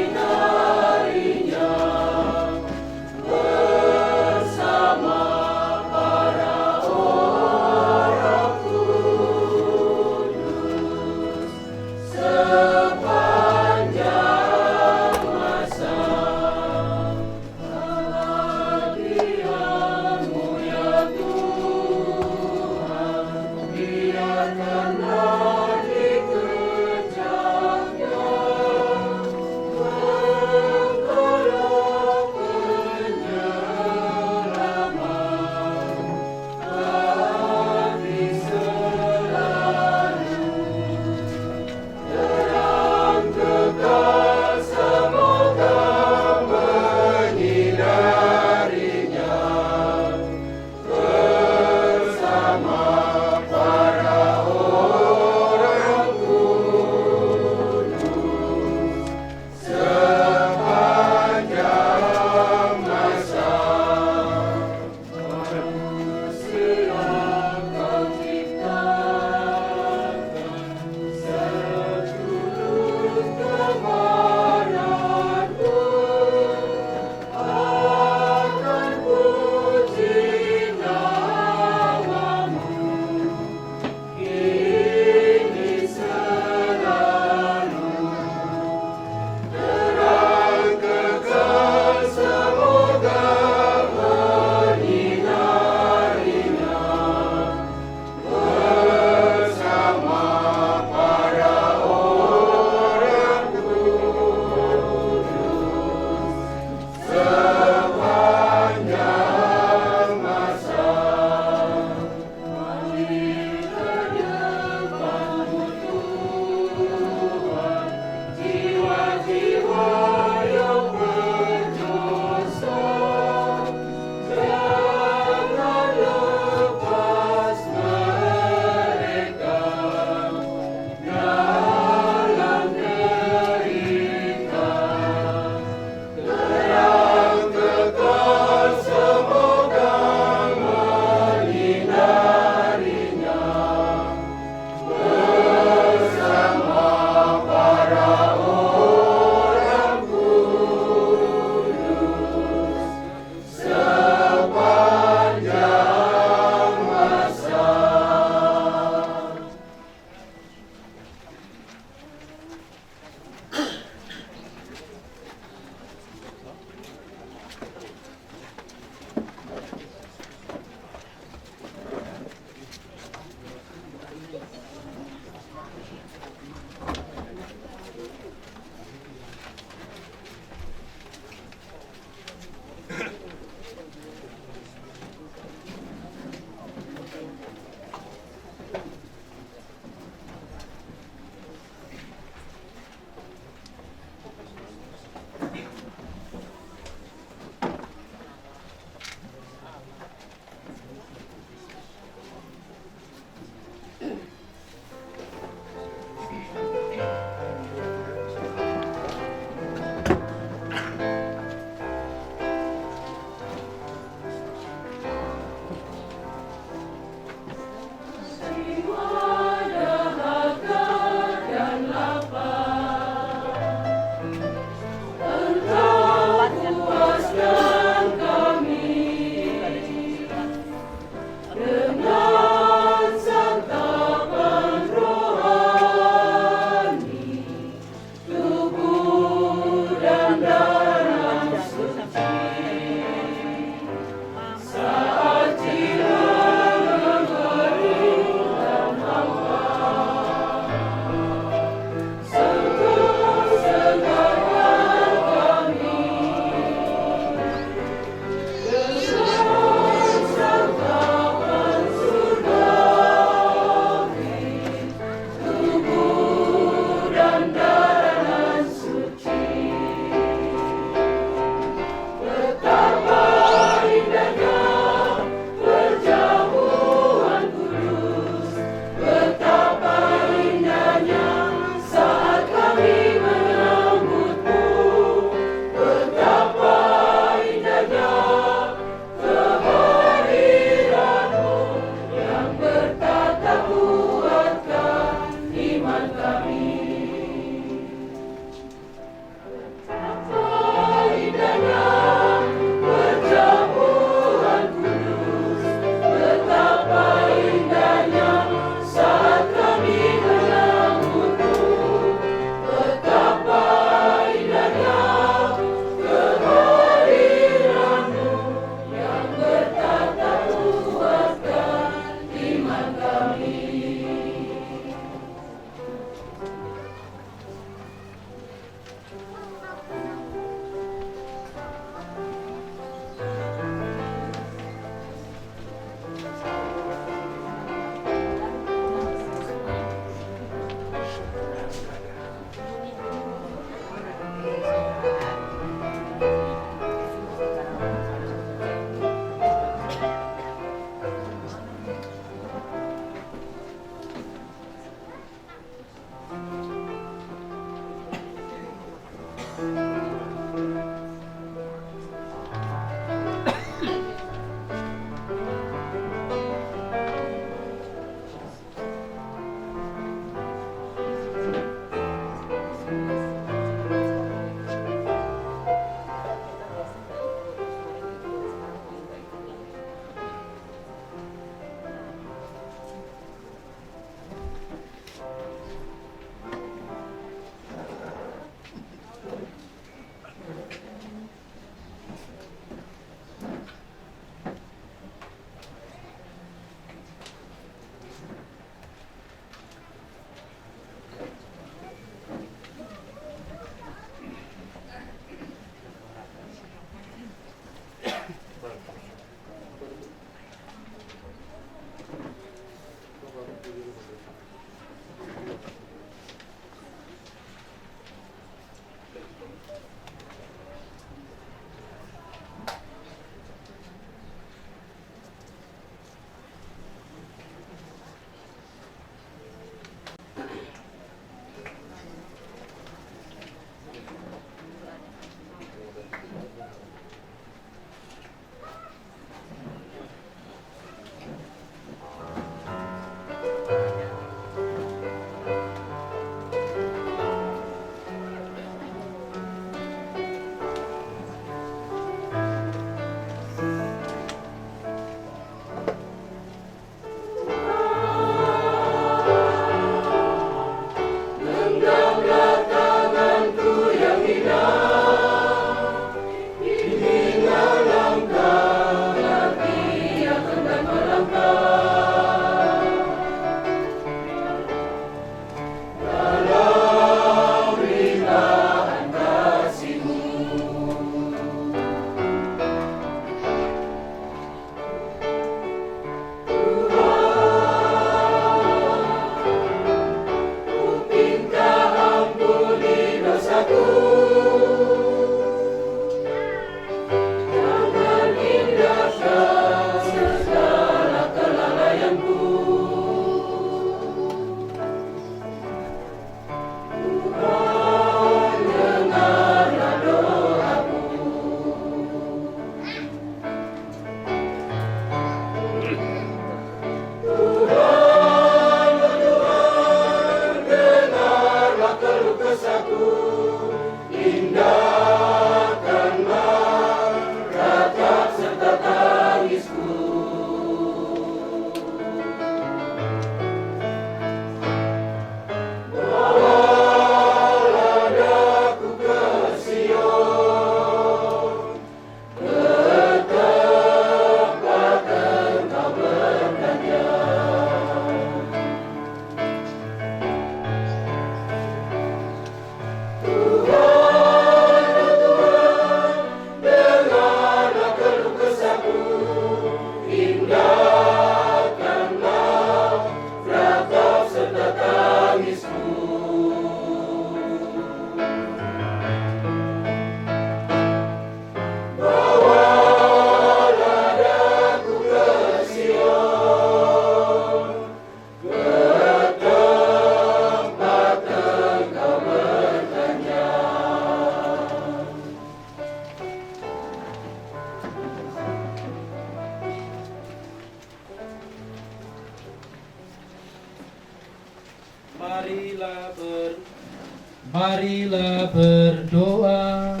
Marilah berdoa.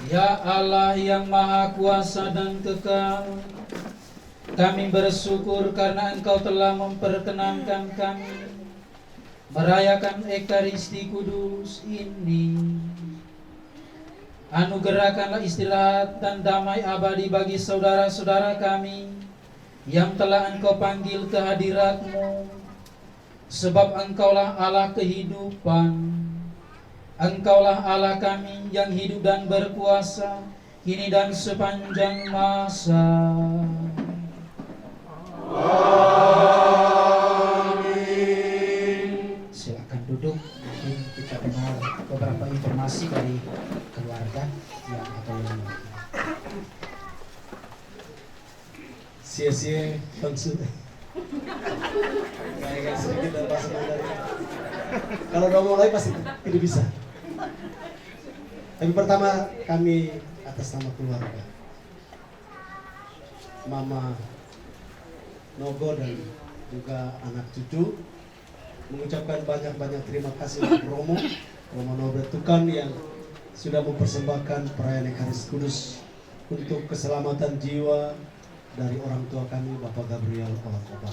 Ya Allah yang Maha Kuasa dan Kekal, kami bersyukur karena Engkau telah memperkenankan kami merayakan Ekaristi Kudus ini. Anugerahkanlah istirahat dan damai abadi bagi saudara-saudara kami yang telah Engkau panggil ke hadirat-Mu, sebab Engkaulah Allah kehidupan. Engkaulah Allah kami yang hidup dan berkuasa kini dan sepanjang masa. Amin. Silakan duduk. Mungkin kita dengar beberapa informasi dari keluarga yang atau yang Sia-sia maksud. Baik, sedikit dari bahasa Mandarin. Kalau udah mulai pasti tidak bisa. Tapi pertama kami atas nama keluarga, Mama Nogo dan juga anak cucu, mengucapkan banyak-banyak terima kasih untuk Romo Nogo Tukan yang sudah mempersembahkan perayaan Ekaristi Kudus untuk keselamatan jiwa dari orang tua kami, Bapak Gabriel Olakoba.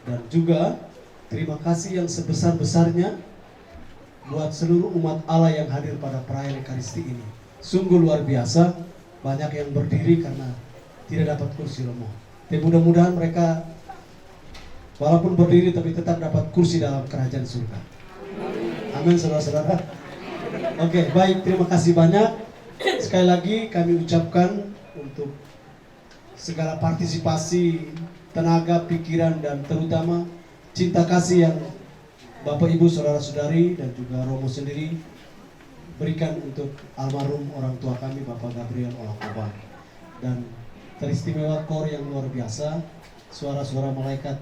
Dan juga terima kasih yang sebesar-besarnya buat seluruh umat Allah yang hadir pada perayaan Ekaristi ini. Sungguh luar biasa, banyak yang berdiri karena tidak dapat kursi Romo. Tapi mudah-mudahan mereka walaupun berdiri tapi tetap dapat kursi dalam kerajaan surga. Amin, saudara-saudara. Oke, baik, terima kasih banyak. Sekali lagi kami ucapkan untuk segala partisipasi, tenaga, pikiran, dan terutama cinta kasih yang Bapak, Ibu, Saudara-saudari, dan juga Romo sendiri berikan untuk almarhum orang tua kami, Bapak Gabriel Olakoba. Dan teristimewa kor yang luar biasa, suara-suara malaikat.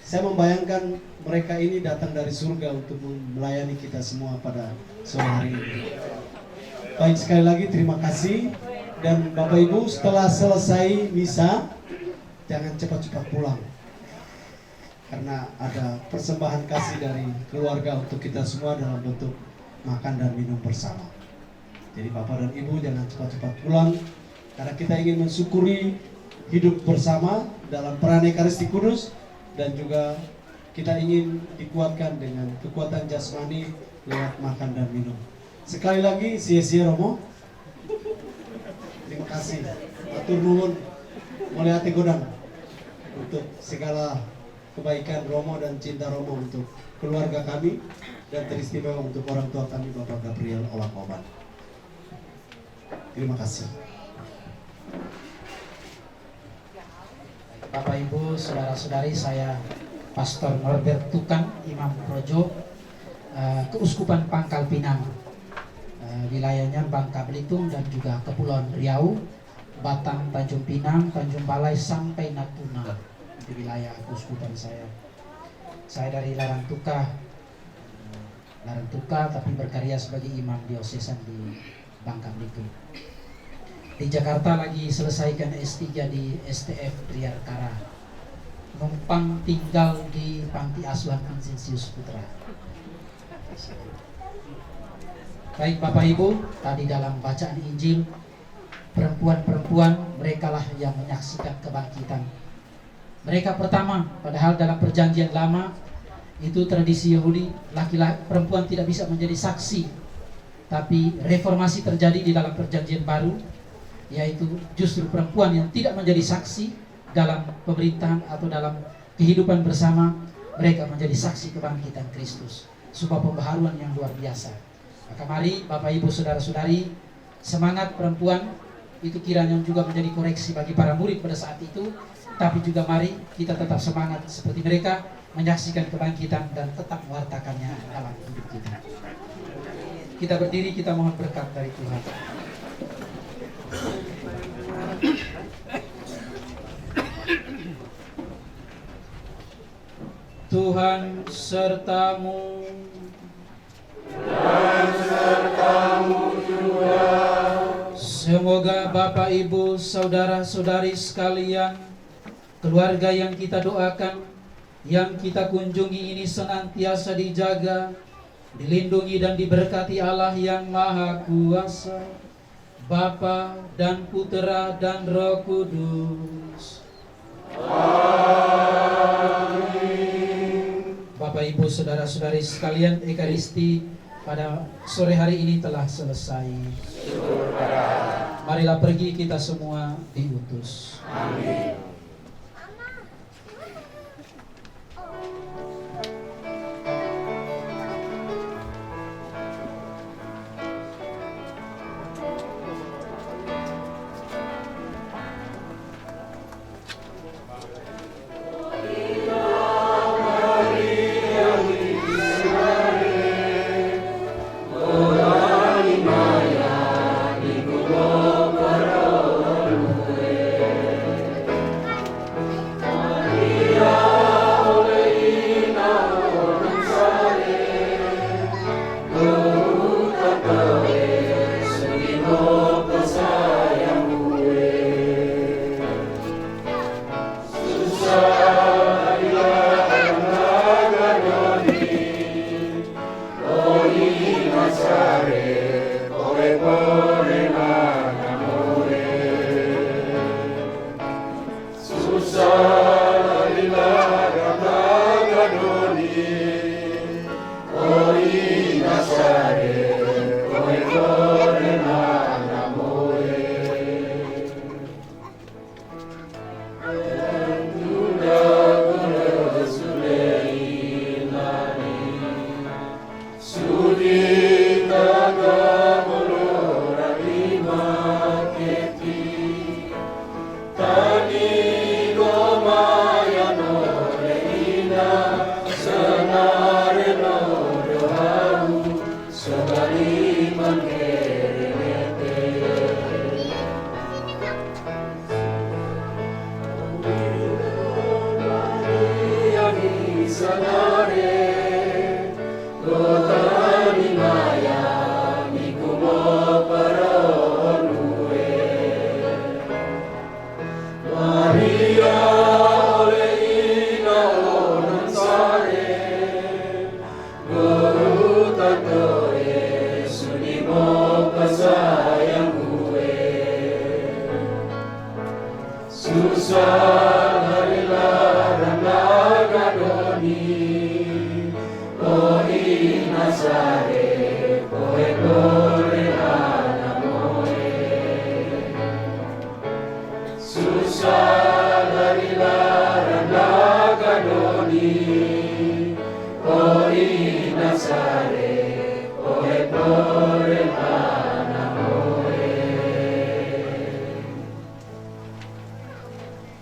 Saya membayangkan mereka ini datang dari surga untuk melayani kita semua pada sore hari ini. Baik, sekali lagi terima kasih. Dan Bapak Ibu, setelah selesai misa, jangan cepat-cepat pulang. Karena ada persembahan kasih dari keluarga untuk kita semua dalam bentuk makan dan minum bersama. Jadi Bapak dan Ibu jangan cepat-cepat pulang, karena kita ingin mensyukuri hidup bersama dalam perayaan Ekaristi Kudus, dan juga kita ingin dikuatkan dengan kekuatan jasmani lewat makan dan minum. Sekali lagi, sia-sia Romo. Terima kasih. Atur nuhun, mulai hati godang untuk segala kebaikan Romo dan cinta Romo untuk keluarga kami, dan teristimewa untuk orang tua kami, Bapak Gabriel Olakoba. Terima kasih. Bapak, Ibu, Saudara-saudari, saya Pastor Norbert Tukan, Imam Projo, Keuskupan Pangkal Pinang, wilayahnya Bangka Belitung dan juga Kepulauan Riau, Batang, Tanjung Pinang, Tanjung Balai sampai Natuna. Di wilayah keuskupan saya. Saya dari Larantuka, tapi berkarya sebagai imam diosesan di Bangka Belitung. Di Jakarta lagi selesaikan S3 di STF Triarkara. Numpang tinggal di Panti Asuhan Vincentius Putra. Baik Bapak Ibu, tadi dalam bacaan Injil, perempuan-perempuan merekalah yang menyaksikan kebangkitan. Mereka pertama, padahal dalam perjanjian lama itu tradisi Yahudi, laki-laki perempuan tidak bisa menjadi saksi. Tapi reformasi terjadi di dalam perjanjian baru, yaitu justru perempuan yang tidak menjadi saksi dalam pemerintahan atau dalam kehidupan bersama, mereka menjadi saksi kebangkitan Kristus. Sebuah pembaharuan yang luar biasa. Maka mari Bapak Ibu Saudara-saudari, semangat perempuan itu kiranya juga menjadi koreksi bagi para murid pada saat itu. Tapi juga mari kita tetap semangat seperti mereka, menyaksikan kebangkitan dan tetap mewartakannya dalam hidup kita. Kita berdiri, kita mohon berkat dari Tuhan. Tuhan sertamu. Dan sertamu juga. Semoga Bapak, Ibu, Saudara-saudari sekalian, keluarga yang kita doakan, yang kita kunjungi ini senantiasa dijaga, dilindungi dan diberkati Allah yang Maha Kuasa, Bapa dan Putera dan Roh Kudus. Bapak Ibu saudara-saudari sekalian, Ekaristi pada sore hari ini telah selesai. Marilah pergi kita semua diutus. Amin.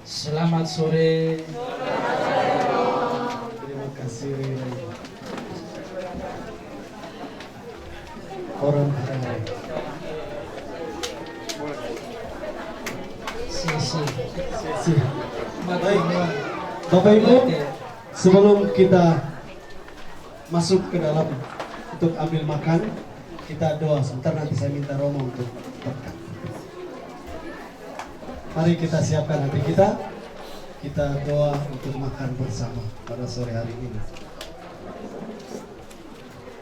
Selamat sore. Terima kasih. Orang hari. Si. Baik, Bapak Ibu, sebelum kita masuk ke dalam untuk ambil makan, kita doa sebentar, nanti saya minta Romo untuk berkat. Mari kita siapkan hati kita doa untuk makan bersama pada sore hari ini.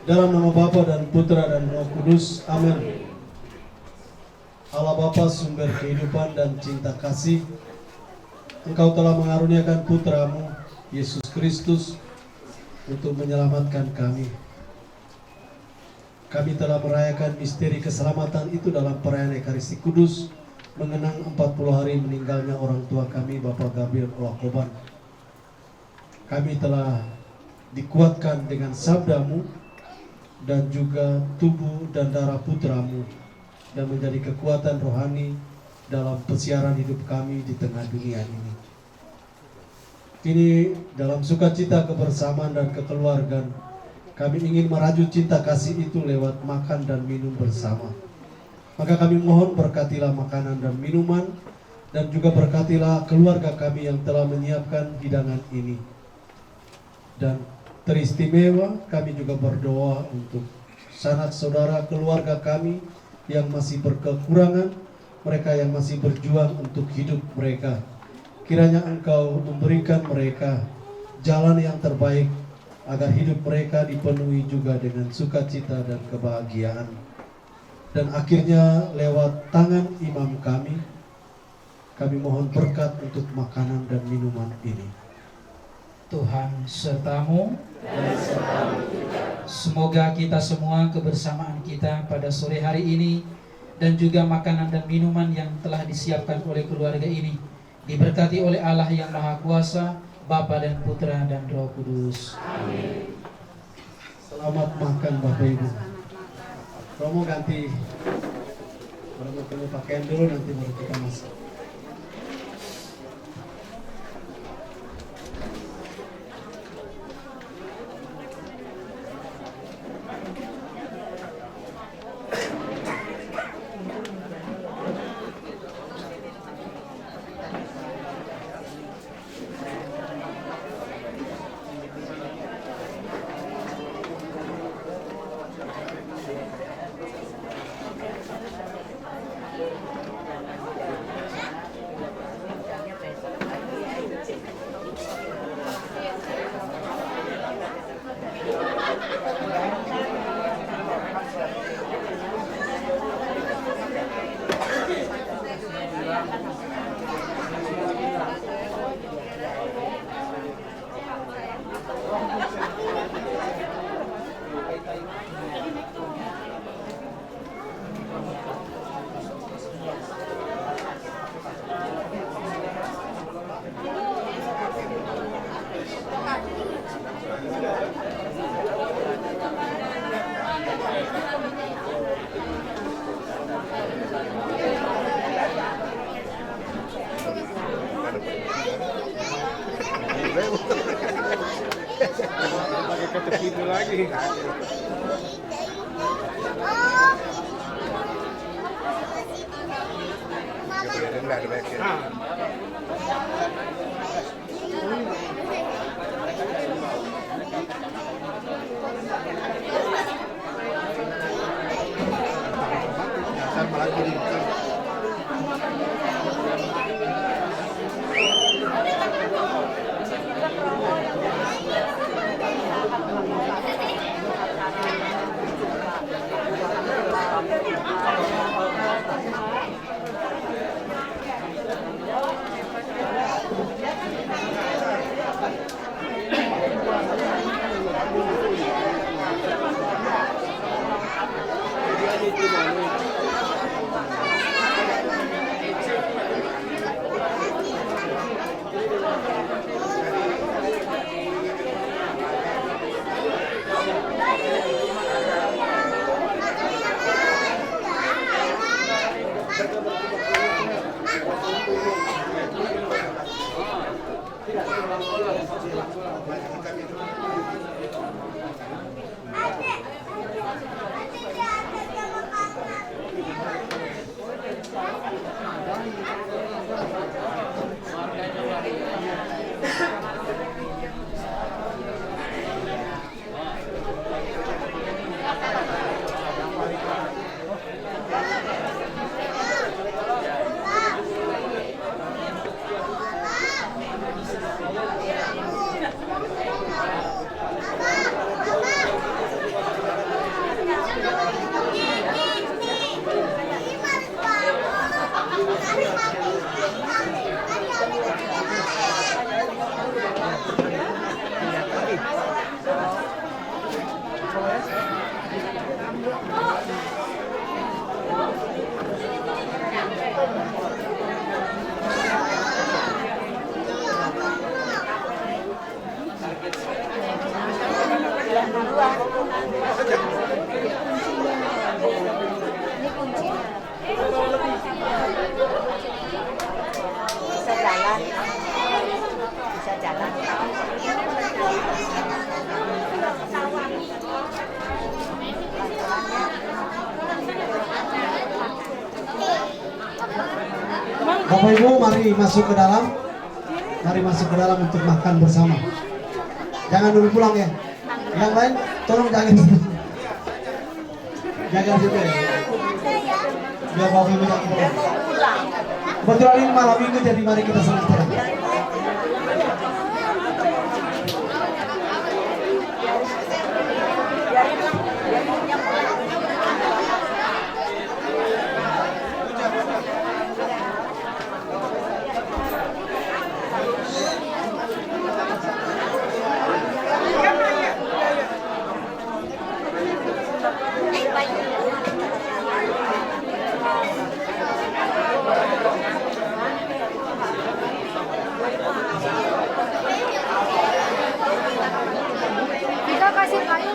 Dalam nama Bapa dan Putra dan Roh Kudus, amin. Allah Bapa sumber kehidupan dan cinta kasih, Engkau telah mengaruniakan Putramu, Yesus Kristus, untuk menyelamatkan kami. Kami telah merayakan misteri keselamatan itu dalam perayaan Ekaristi Kudus, mengenang 40 hari meninggalnya orang tua kami, Bapak Gabriel Olakoban. Kami telah dikuatkan dengan sabdamu dan juga tubuh dan darah Putramu, dan menjadi kekuatan rohani dalam pesiaran hidup kami di tengah dunia ini. Kini dalam sukacita kebersamaan dan kekeluargaan, kami ingin merajut cinta kasih itu lewat makan dan minum bersama. Maka kami mohon berkatilah makanan dan minuman, dan juga berkatilah keluarga kami yang telah menyiapkan hidangan ini. Dan teristimewa kami juga berdoa untuk sanak saudara keluarga kami yang masih berkekurangan, mereka yang masih berjuang untuk hidup mereka. kiranya Engkau memberikan mereka jalan yang terbaik agar hidup mereka dipenuhi juga dengan sukacita dan kebahagiaan. Dan akhirnya lewat tangan imam kami mohon berkat untuk makanan dan minuman ini. Tuhan sertamu. Semoga kita semua kebersamaan kita pada sore hari ini dan juga makanan dan minuman yang telah disiapkan oleh keluarga ini diberkati oleh Allah yang Maha Kuasa, Bapa dan Putra dan Roh Kudus. Amin. Selamat makan Bapak Ibu. Romo ganti pakaian dulu, nanti baru kita masak. Bapak Ibu, mari masuk ke dalam. Mari masuk ke dalam untuk makan bersama. Jangan dulu pulang ya. Yang lain tolong jangan. Jaga juga ya. Biar Bapak Ibu jangan pulang. Kebetulan ini malam minggu, jadi mari kita senang-senang. Kita kasih kayu.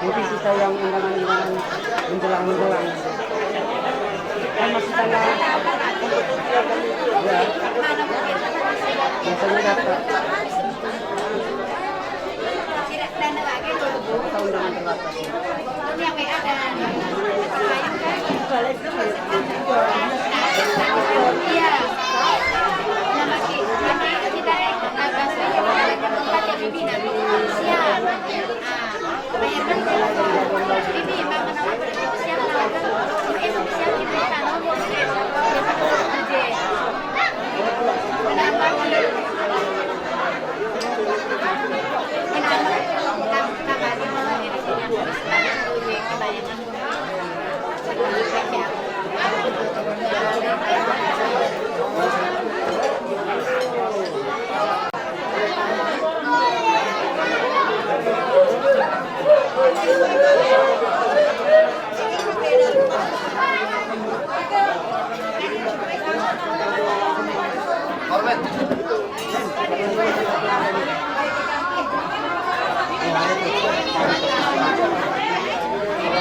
Mungkin kita yang undangan-undangan menjelang-menjelang.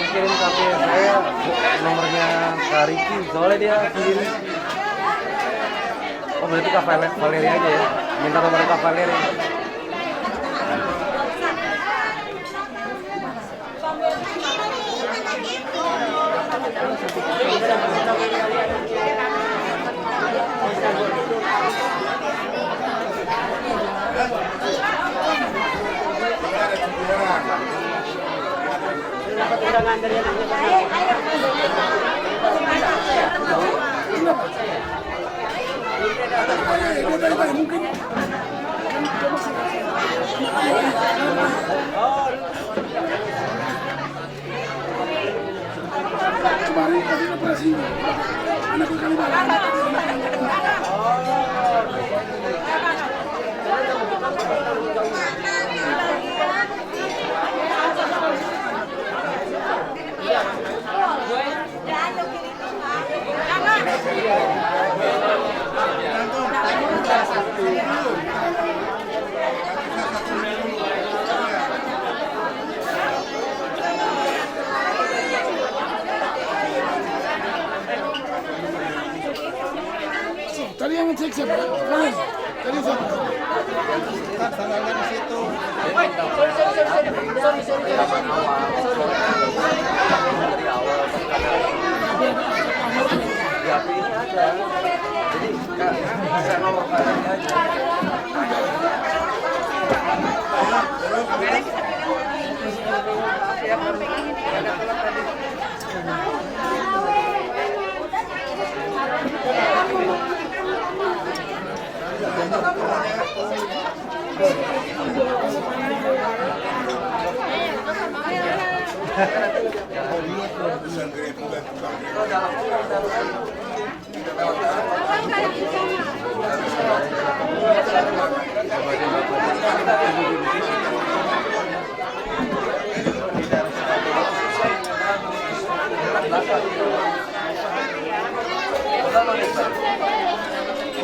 Kirim ke saya nomornya Kak Riki, soalnya dia sendiri. Oh berarti Kak Valeri aja ya, minta nomor Kak Valeri. Tadi yang ngecek siapa? Kalian? Tadi siapa? Tanggalnya di situ. Di HP ini ada. Jadi saya nomor aja.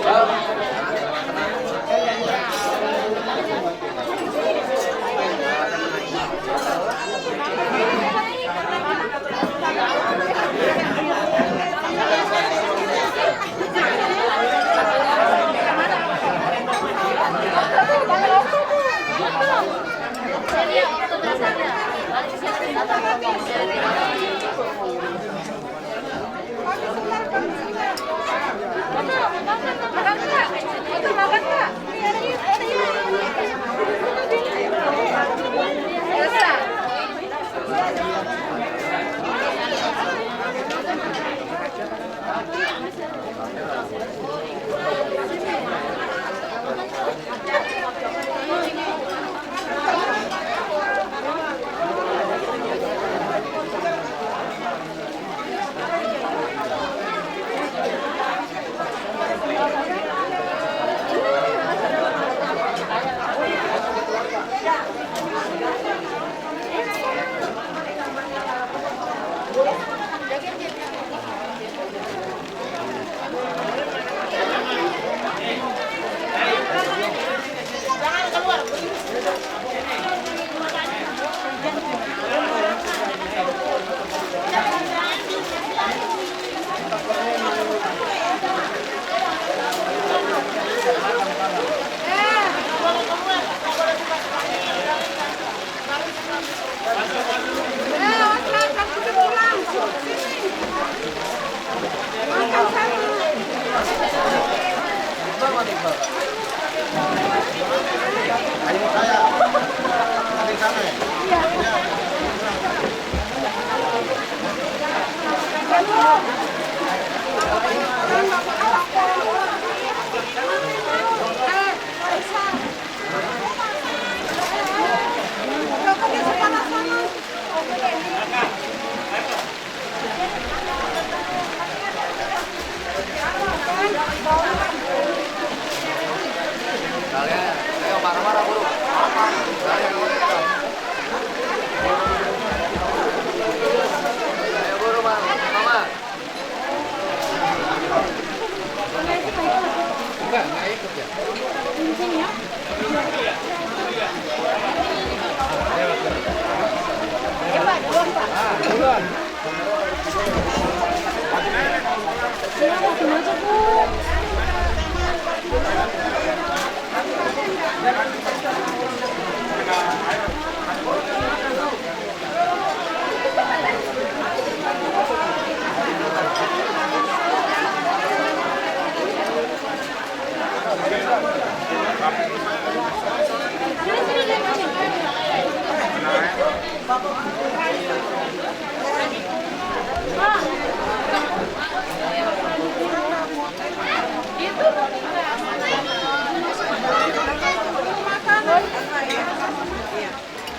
Halo.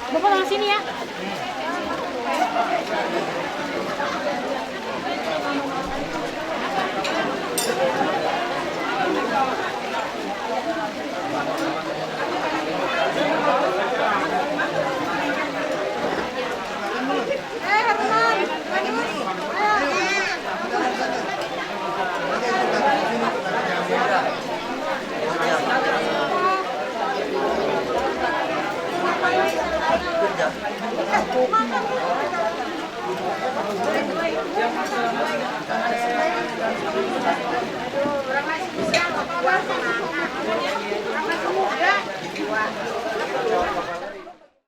Bapak langsung sini ya. Makan.